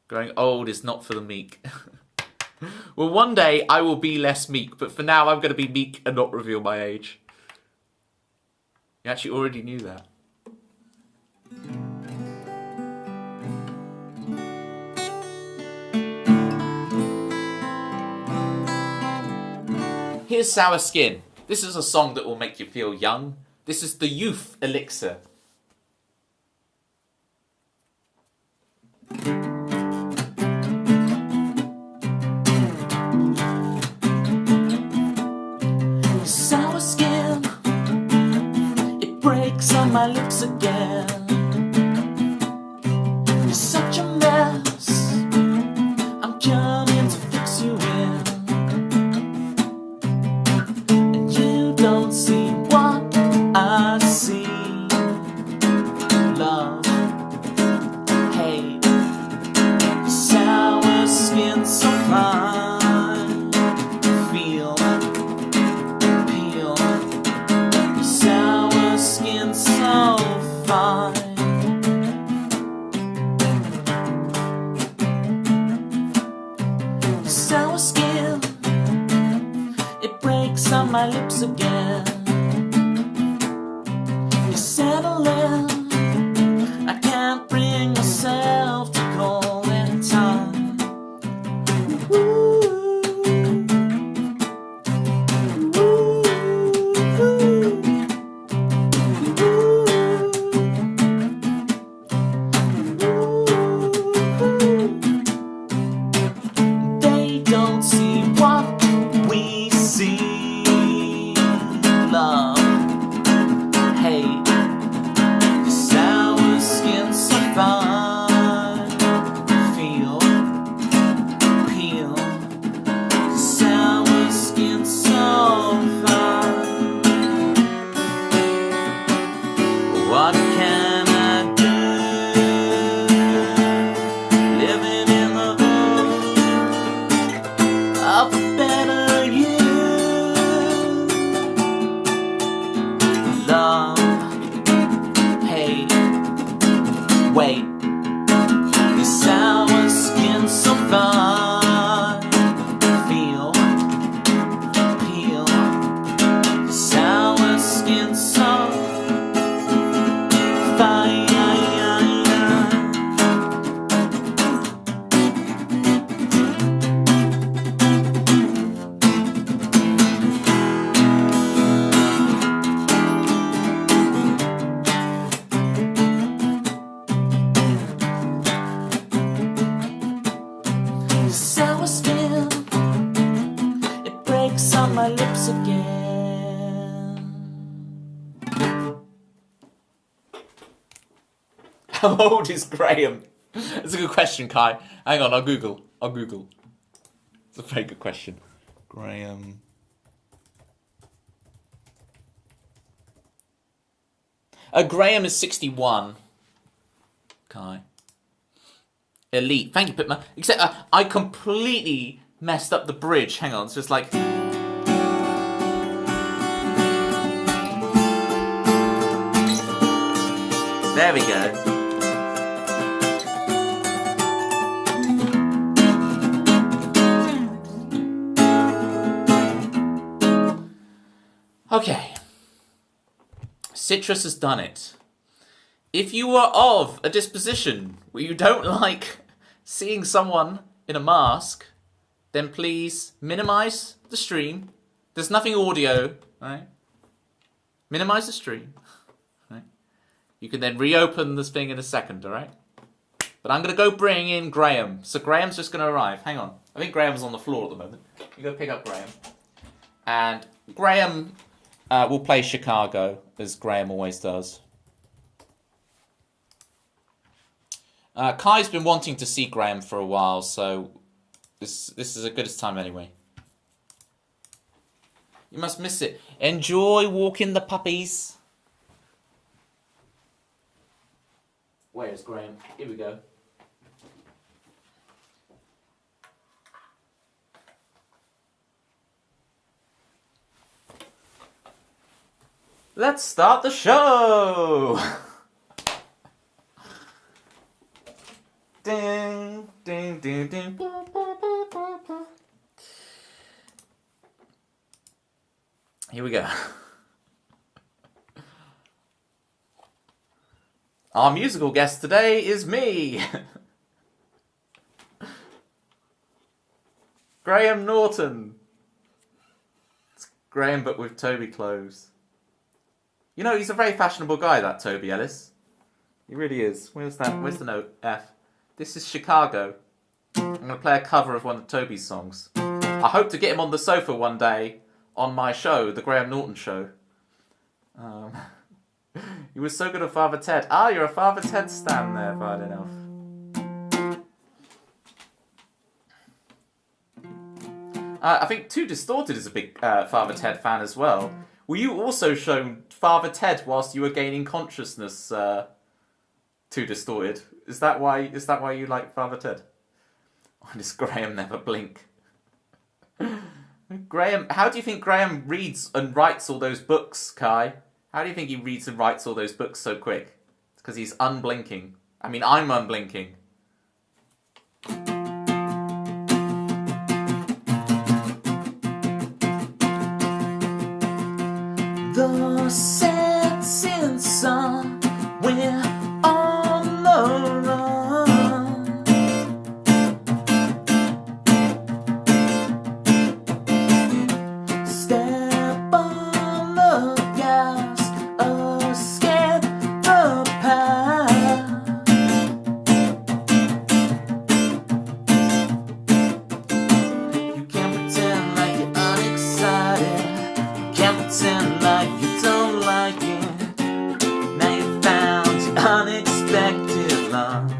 A: Growing old is not for the meek. Well, one day I will be less meek, but for now I'm going to be meek and not reveal my age. You actually already knew that. Here's Sour Skin. This is a song that will make you feel young. This is the youth elixir.
B: Sour skin, it breaks on my lips again. You're such a mess, I'm coming to fix you in. And you don't see what I see. Love, hate, sour skin so fine. Feel, peel, sour skin so fine. Sour skin, it breaks on my lips again. You settle in, I can't bring myself to call in time. Ooh, ooh, They don't see what we see.
A: How old is Graham? That's a good question, Kai. Hang on, I'll Google. It's a very good question. Graham. Graham is 61. Kai. Elite. Thank you, Pitman. Except I completely messed up the bridge. Hang on, it's just like... There we go. Okay. Citrus has done it. If you are of a disposition where you don't like seeing someone in a mask, then please minimize the stream. There's nothing audio, right? Minimize the stream. Right? You can then reopen this thing in a second, alright? But I'm going to go bring in Graham. So Graham's just going to arrive. Hang on. I think Graham's on the floor at the moment. You go pick up Graham. And Graham will play Chicago, as Graham always does. Kai's been wanting to see Graham for a while, so this is as good as time anyway. You must miss it. Enjoy walking the puppies. Where's Graham? Here we go. Let's start the show! Ding, ding, ding, ding. Blah, blah, blah, blah, blah. Here we go. Our musical guest today is me, Graham Norton. It's Graham, but with Toby clothes. You know, he's a very fashionable guy, that Toby Ellis. He really is. Where's that? Where's the note? F. This is Chicago. I'm going to play a cover of one of Toby's songs. I hope to get him on the sofa one day on my show, The Graham Norton Show. He was so good at Father Ted. Ah, you're a Father Ted stan there, Violin Elf. I think Too Distorted is a big Father Ted fan as well. Were you also shown Father Ted whilst you were gaining consciousness? Too Distorted. Is that why you like Father Ted? Why does Graham never blink? Graham, how do you think Graham reads and writes all those books, Kai? How do you think he reads and writes all those books so quick? It's because he's unblinking. I mean, I'm unblinking.
B: The setting sun, we're on the run. Step on the gas, escape the path. You can't pretend like you're unexcited. You can't pretend like you don't like it. Now you found your unexpected love.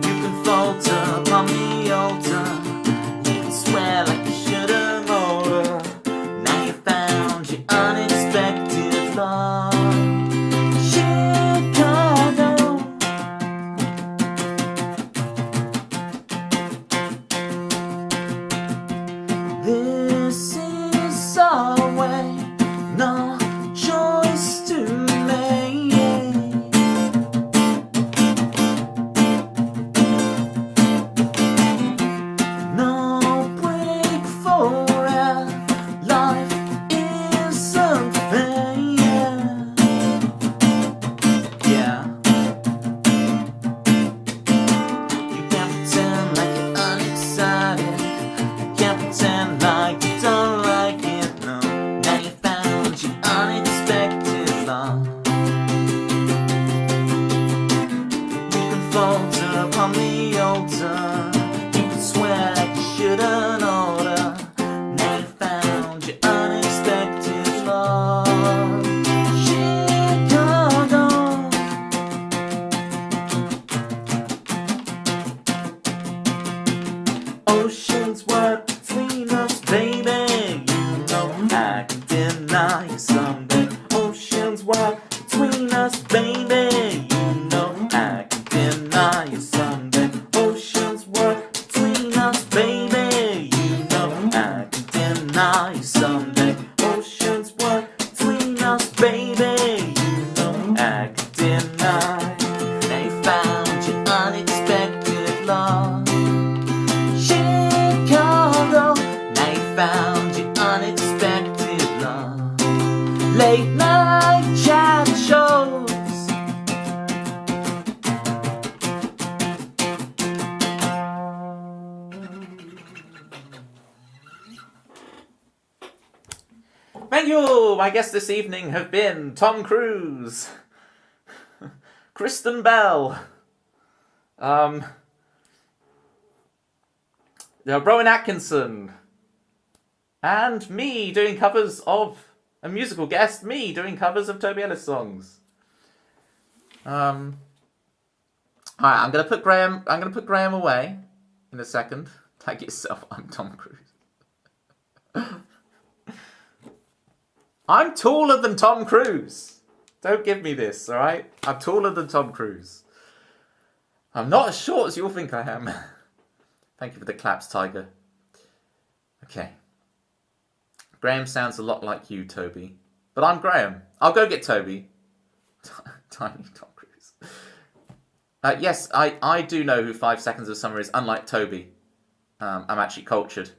B: You can falter upon the altar. You can swear like you should've older. Now you found your unexpected love. Chicago. This is our way. night someday. Oceans work between us, baby. You know, acting night. They found your unexpected love. Chicago, they found your unexpected love. Late night chat shows.
A: Thank you! My guests this evening have been Tom Cruise, Kristen Bell, Rowan Atkinson, and me doing covers of a musical guest, me doing covers of Toby Ellis songs. Alright, I'm gonna put Graham away in a second. Tag yourself, I'm Tom Cruise. I'm taller than Tom Cruise. Don't give me this, alright? I'm taller than Tom Cruise. I'm not as short as you'll think I am. Thank you for the claps, Tiger. Okay. Graham sounds a lot like you, Toby. But I'm Graham. I'll go get Toby. Tiny Tom Cruise. Yes, I do know who 5 Seconds of Summer is, unlike Toby. I'm actually cultured.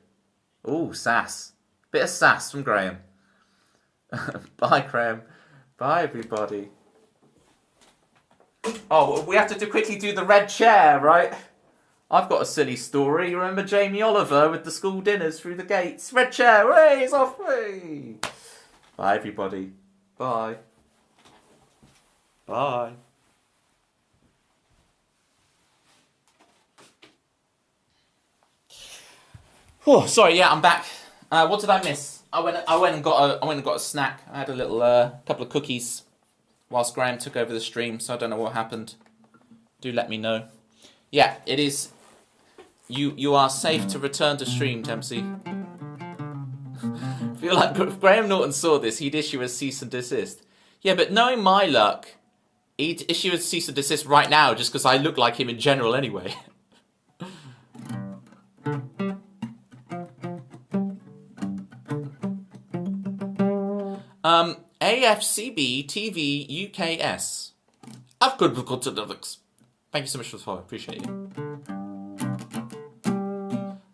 A: Ooh, sass. Bit of sass from Graham. Bye, Graham. Bye, everybody. Oh, we have to quickly do the red chair, right? I've got a silly story. You remember Jamie Oliver with the school dinners through the gates? Red chair, hooray, it's off me. Bye, everybody. Bye. Bye. Oh, sorry. Yeah, I'm back. What did I miss? I went and got a snack. I had a little couple of cookies whilst Graham took over the stream. So I don't know what happened. Do let me know. Yeah, it is. You are safe to return to stream, Dempsey. I feel like if Graham Norton saw this, he'd issue a cease and desist. Yeah, but knowing my luck, he'd issue a cease and desist right now just because I look like him in general anyway. AFCB TV UKS. I've got Netflix. Thank you so much for the follow. Appreciate you.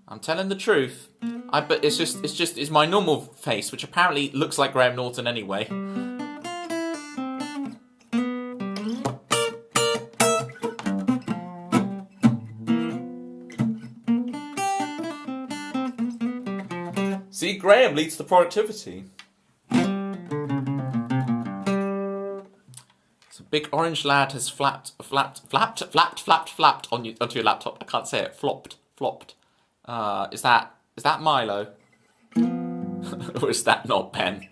A: I'm telling the truth. But it's my normal face, which apparently looks like Graham Norton anyway. See, Graham leads to productivity. Big orange lad has flapped onto your laptop. I can't say it. Flopped. Is that Milo? Or is that not Ben?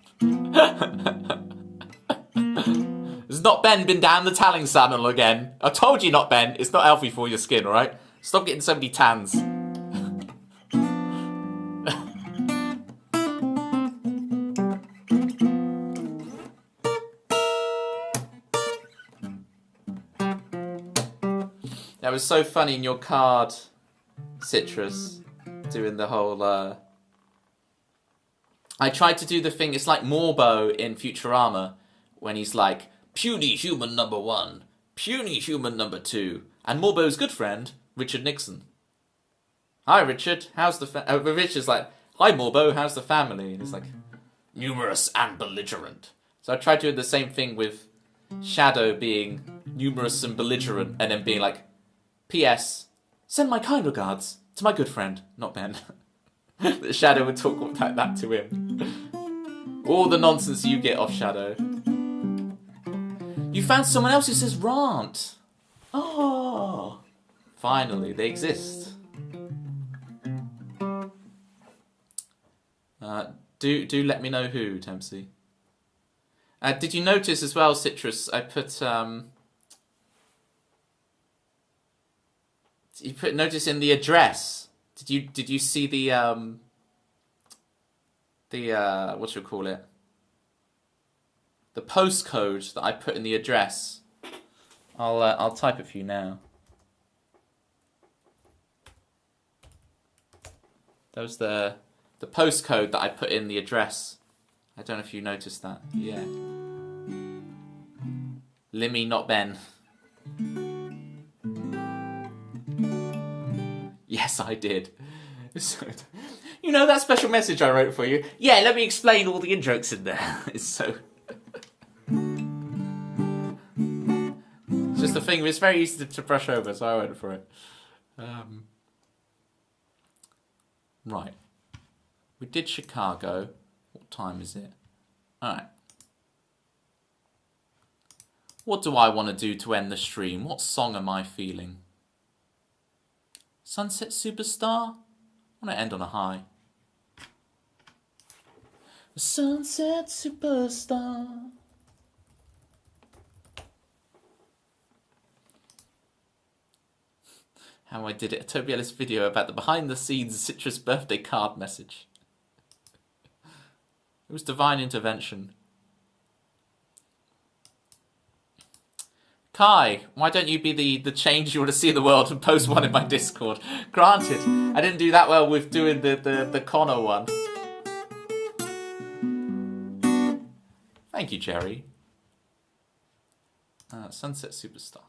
A: Has not Ben been down the tanning salon again? I told you not Ben. It's not healthy for your skin, alright? Stop getting so many tans. That was so funny in your card, Citrus, doing the whole, I tried to do the thing, it's like Morbo in Futurama, when he's like, puny human number 1, puny human number 2, and Morbo's good friend, Richard Nixon. Hi, Richard, how's the Richard's like, hi, Morbo, how's the family? And he's like, numerous and belligerent. So I tried doing the same thing with Shadow being numerous and belligerent, and then being like, P.S. Send my kind regards to my good friend, not Ben. The Shadow would talk like that to him. All the nonsense you get off Shadow. You found someone else who says rant. Oh, finally, they exist. Do let me know who, Dempsey. Did you notice as well, Citrus? I put notice in the address. Did you see the what you call it? The postcode that I put in the address. I'll type it for you now. That was the the postcode that I put in the address. I don't know if you noticed that. Yeah. Limmy, not Ben. Yes, I did. You know that special message I wrote for you? Yeah, let me explain all the in-jokes in there. It's so... It's just a thing, it's very easy to brush over, so I went for it. Right. We did Chicago. What time is it? Alright. What do I want to do to end the stream? What song am I feeling? Sunset Superstar? I want to end on a high. Sunset Superstar. How I did it. A Toby Ellis video about the behind the scenes Citrus birthday card message. It was divine intervention. Kai, why don't you be the change you want to see in the world and post one in my Discord? Granted, I didn't do that well with doing the Connor one. Thank you, Jerry. Sunset Superstar.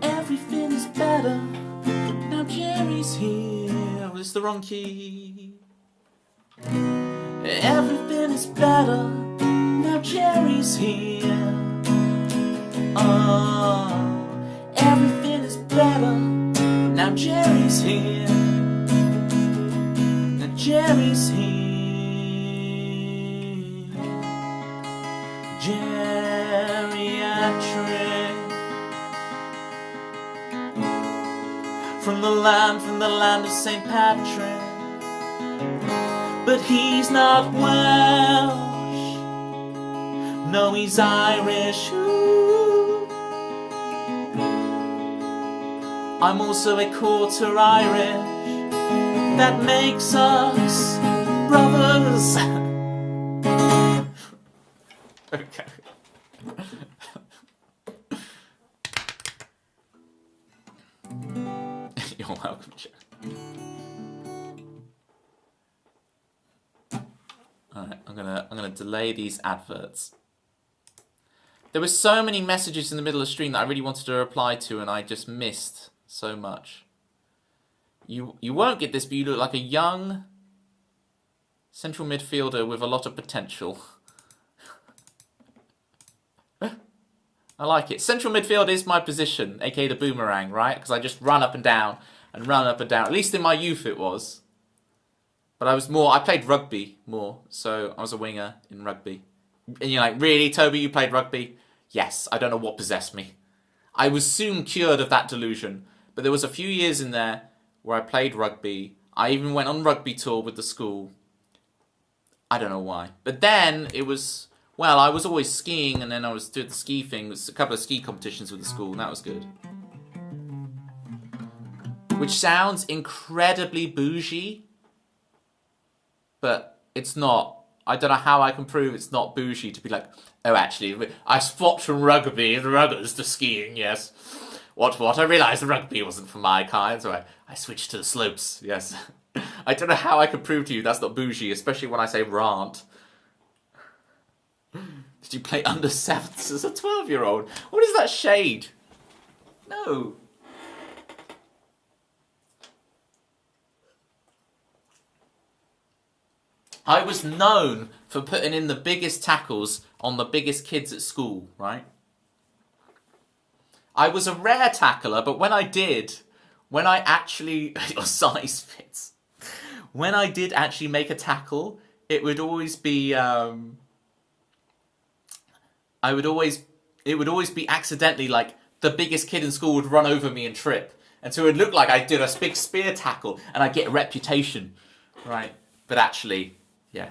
A: Everything is better. Now Jerry's here. Was this the wrong key? Everything is better. Now Jerry's here. Everything is better. Now Jerry's here. Now Jerry's here. Geriatric. From the land of St. Patrick. But he's not Welsh. No, he's Irish. Ooh. I'm also a quarter Irish. That makes us brothers. Okay. You're welcome, Jack. Alright, I'm gonna delay these adverts. There were so many messages in the middle of the stream that I really wanted to reply to, and I just missed so much. You won't get this, but you look like a young central midfielder with a lot of potential. I like it. Central midfield is my position, aka the boomerang, right? Because I just run up and down and run up and down. At least in my youth it was. But I played rugby more, so I was a winger in rugby. And you're like, really, Toby, you played rugby? Yes, I don't know what possessed me. I was soon cured of that delusion, but there was a few years in there where I played rugby. I even went on rugby tour with the school. I don't know why. But then it was, well, I was always skiing, and then I was doing the ski thing. It was a couple of ski competitions with the school, and that was good. Which sounds incredibly bougie, but it's not. I don't know how I can prove it's not bougie to be like, oh, actually, I swapped from rugby and ruggers to skiing, yes. What? I realised the rugby wasn't for my kind, so I switched to the slopes, yes. I don't know how I can prove to you that's not bougie, especially when I say rant. Did you play under sevens as a 12-year-old? What is that shade? No. I was known for putting in the biggest tackles on the biggest kids at school, right? I was a rare tackler, but when I actually... Your size fits. When I did actually make a tackle, it would always be... It would always be accidentally like the biggest kid in school would run over me and trip. And so it would look like I did a big spear tackle and I'd get a reputation, right? But actually... yeah,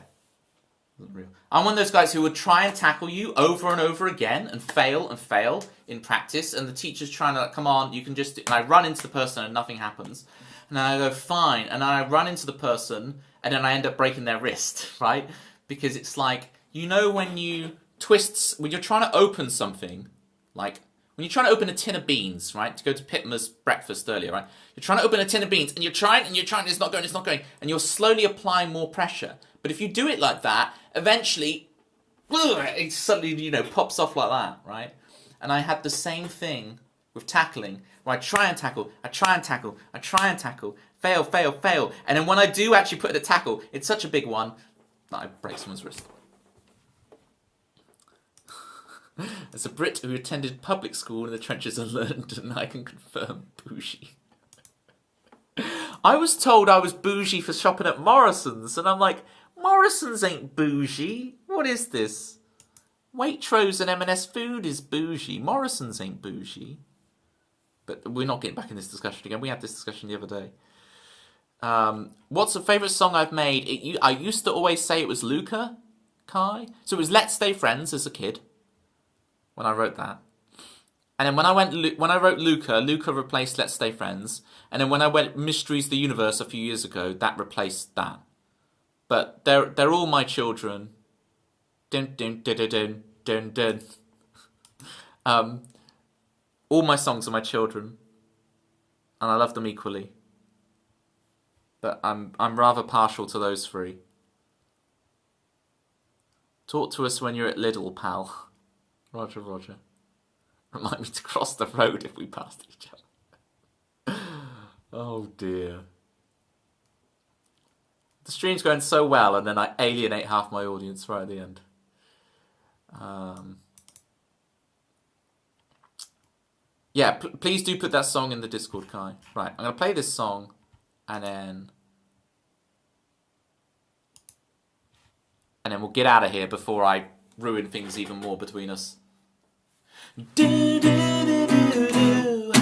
A: wasn't real. I'm one of those guys who would try and tackle you over and over again and fail in practice, and the teacher's trying to, like, come on, you can just... And I run into the person and nothing happens. And then I go, fine. And then I run into the person and then I end up breaking their wrist, right? Because it's like, you know when you twist... When you're trying to open something, like when you're trying to open a tin of beans, right, to go to Pitmer's breakfast earlier, right, you're trying to open a tin of beans, and you're trying, it's not going, and you're slowly applying more pressure. But if you do it like that, eventually, it suddenly, pops off like that, right? And I had the same thing with tackling, where I try and tackle, fail. And then when I do actually put in a tackle, it's such a big one that I break someone's wrist. As a Brit who attended public school in the trenches of London, I can confirm bougie. I was told I was bougie for shopping at Morrison's, and I'm like, Morrison's ain't bougie. What is this? Waitrose and M&S Food is bougie. Morrison's ain't bougie. But we're not getting back in this discussion again. We had this discussion the other day. What's the favourite song I've made? I used to always say it was Luca, Kai. So it was Let's Stay Friends as a kid, when I wrote that. And then when I wrote Luca replaced Let's Stay Friends. And then when I went Mysteries of the Universe a few years ago, that replaced that. But they're all my children. Dun dun dun dun dun dun. All my songs are my children, and I love them equally. But I'm rather partial to those three. Talk to us when you're at Lidl, pal. Roger. Remind me to cross the road if we passed each other. Oh dear. The stream's going so well, and then I alienate half my audience right at the end. Yeah, please do put that song in the Discord, Kai. Right, I'm going to play this song, and then we'll get out of here before I ruin things even more between us. Do, do, do, do, do.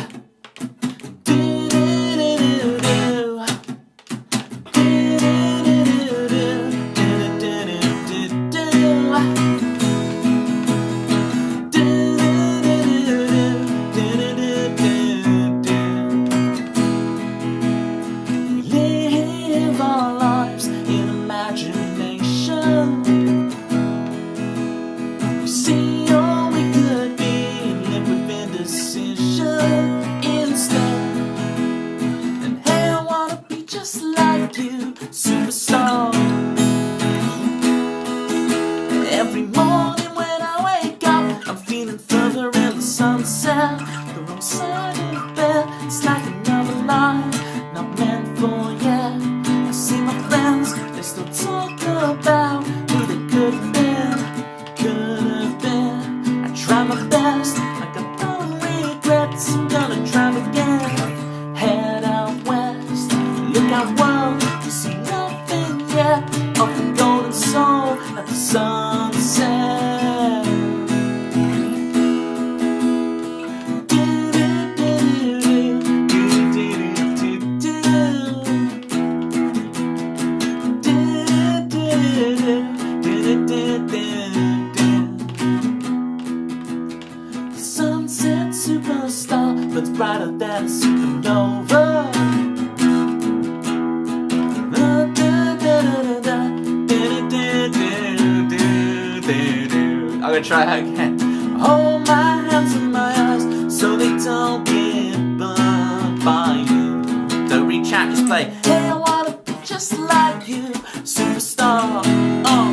A: Try that again. Hold my hands in my eyes so they don't get burned by you. Don't reach out, just play. Hey, I wanna be just like you, superstar. Oh.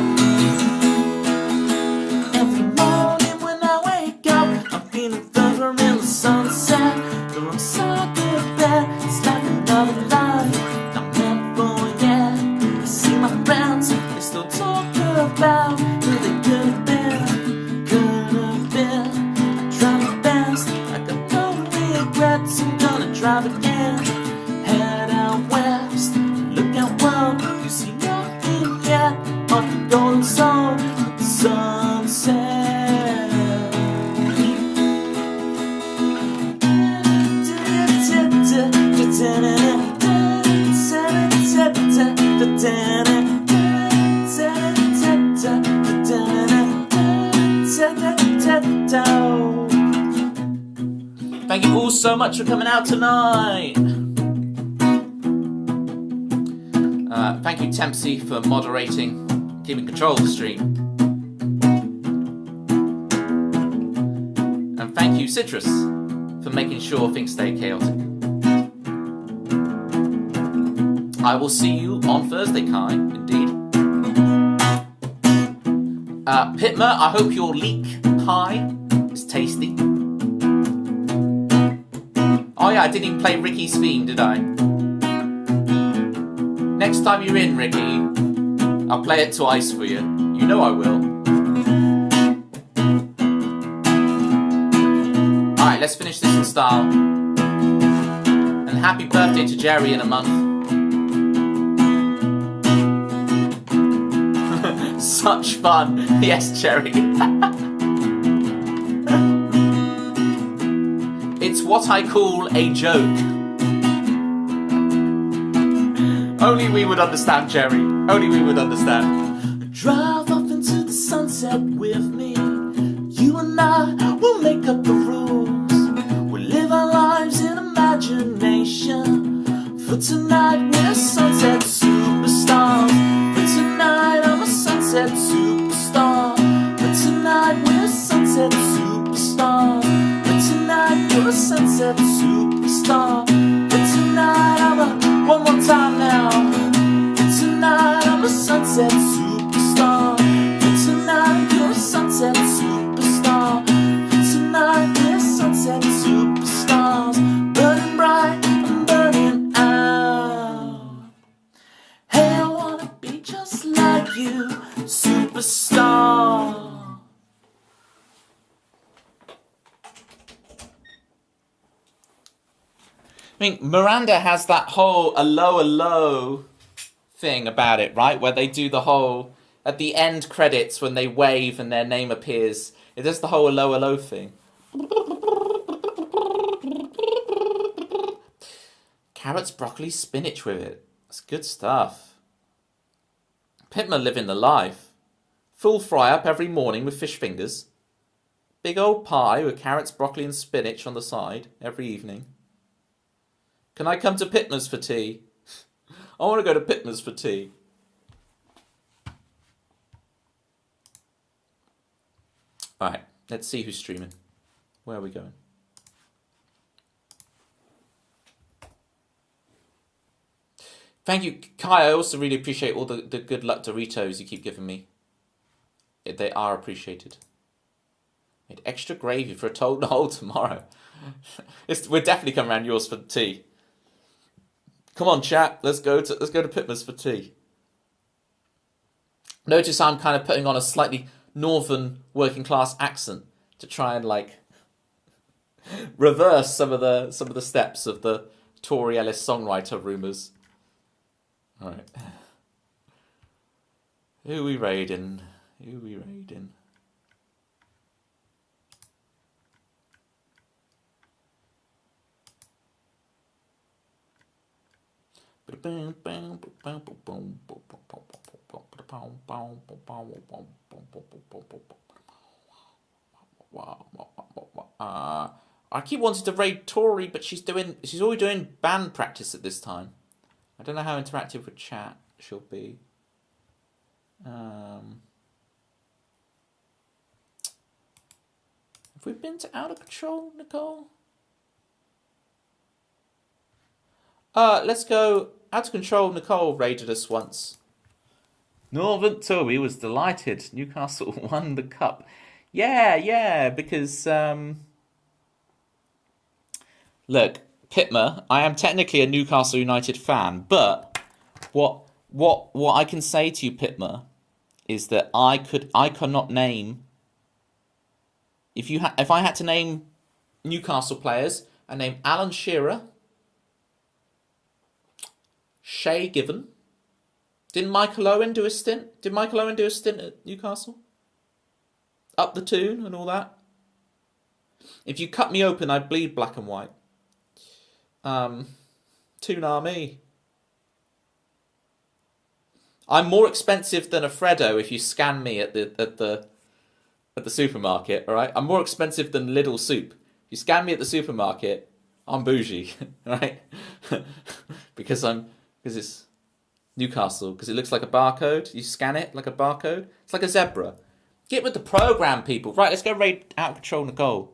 A: Every morning when I wake up, I'm feeling further in the sunset. The wrong side of bed, it's like another life. Not meant for yet. I see my friends, they still talk about who they could have been. I'm gonna drive again, head out west, look out world, you see nothing yet, on the golden zone, of the sunset. Thank you all so much for coming out tonight. Thank you, Tempsy, for moderating, keeping control of the stream. And thank you, Citrus, for making sure things stay chaotic. I will see you on Thursday, Kai, indeed. Pitma, I hope your leek pie is tasty. Oh yeah, I didn't even play Ricky's theme, did I? Next time you're in, Ricky, I'll play it twice for you. You know I will. Alright, let's finish this in style. And happy birthday to Jerry in a month. Such fun. Yes, Jerry. It's what I call a joke. Only we would understand, Jerry. Only we would understand.
B: Drive off into the sunset with me. You and I will make up the rules. We'll live our lives in imagination. For tonight we're sunset superstars. For tonight I'm a sunset superstar. For tonight we're sunset superstars. For tonight you're a sunset superstar. For tonight I'm a one more time now. For tonight I'm a sunset superstar. For tonight you're a sunset superstar. For tonight we're sunset superstars. Burning bright and burning out. Hey, I wanna be just like you, superstar.
A: I mean, Miranda has that whole allo thing about it, right? Where they do the whole, at the end credits when they wave and their name appears, it does the whole allo thing. Carrots, broccoli, spinach with it. That's good stuff. Pitma living the life. Full fry up every morning with fish fingers. Big old pie with carrots, broccoli and spinach on the side every evening. Can I come to Pitma's for tea? I want to go to Pitma's for tea. Alright, let's see who's streaming. Where are we going? Thank you, Kai. I also really appreciate all the good luck Doritos you keep giving me. They are appreciated. Made extra gravy for a toad hole tomorrow. We're definitely coming around yours for tea. Come on, chat. Let's go to Pitma's for tea. Notice I'm kind of putting on a slightly northern working class accent to try and like reverse some of the steps of the Tori Ellis songwriter rumours. All right. Who we raiding? Who we raiding? I keep wanting to raid Tori, but she's already doing band practice at this time. I don't know how interactive with chat she'll be. Have we been to Out of Control, Nicole? Let's go. Out of Control, Nicole raided us once. Northern Toby was delighted. Newcastle won the cup. Yeah, because look, Pitma, I am technically a Newcastle United fan, but what I can say to you, Pitma, is that I cannot name. If I had to name Newcastle players, I name Alan Shearer, Shay Given. Didn't Michael Owen do a stint? Did Michael Owen do a stint at Newcastle? Up the Toon and all that? If you cut me open, I'd bleed black and white. Toon Army. I'm more expensive than a Freddo if you scan me at the supermarket, alright? I'm more expensive than Lidl soup. If you scan me at the supermarket, I'm bougie, right? because it's Newcastle, because it looks like a barcode. You scan it like a barcode. It's like a zebra. Get with the program, people. Right, let's go raid Out of Control Nicole.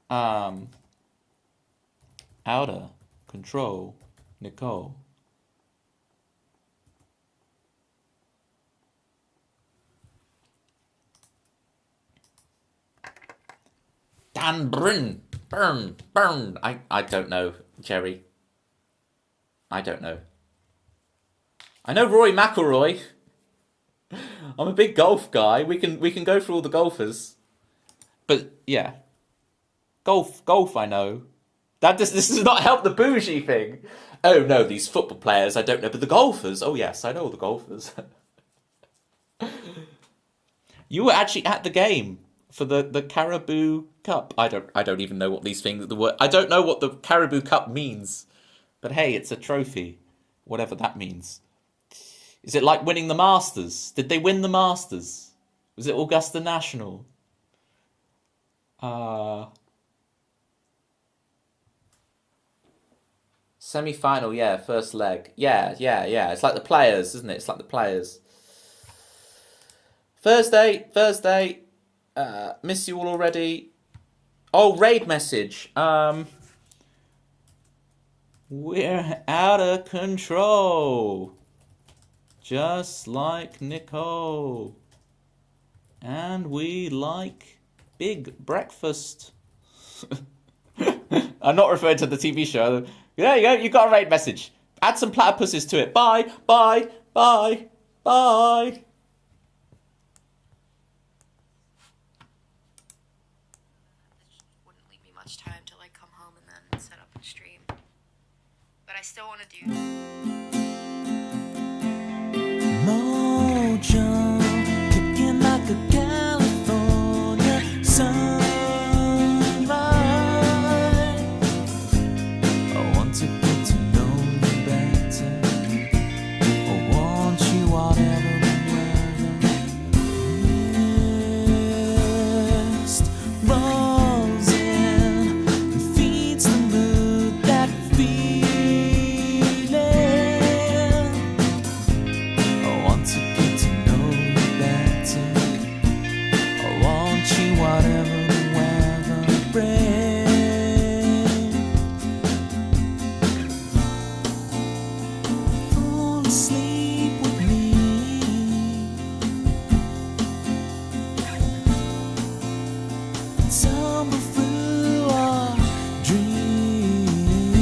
A: Outer control, Nicole. Dan Bryn. Burn. I don't know, Jerry. I don't know. I know Rory McIlroy. I'm a big golf guy. We can go through all the golfers. But yeah. Golf I know. This does not help the bougie thing. Oh no, these football players I don't know, but the golfers. Oh yes, I know all the golfers. You were actually at the game for the Caribou Cup. I don't even know what these things I don't know what the Caribou Cup means. But hey, it's a trophy. Whatever that means. Is it like winning the Masters? Did they win the Masters? Was it Augusta National? Semi-final, yeah, first leg. Yeah. It's like the players, isn't it? It's like the players. Thursday. Miss you all already. Oh, raid message. We're out of control. Just like Nicole. And we like big breakfast. I'm not referring to the TV show. There you go, you got a raid message. Add some platypuses to it. Bye.
C: Wouldn't leave me much time till I come home and then set up and stream. But I still want to do.
B: Mojo, kicking like a California sunrise. I want to get to know you better. I want you whatever the weather. Mist rolls in and feeds the mood, that feeling. I want to get to know you better. I want you whatever the weather brings. Fall asleep with me. Tumble through our dreams.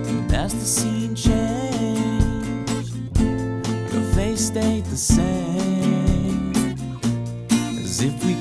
B: And as the scene changed, your face stayed the same, as if we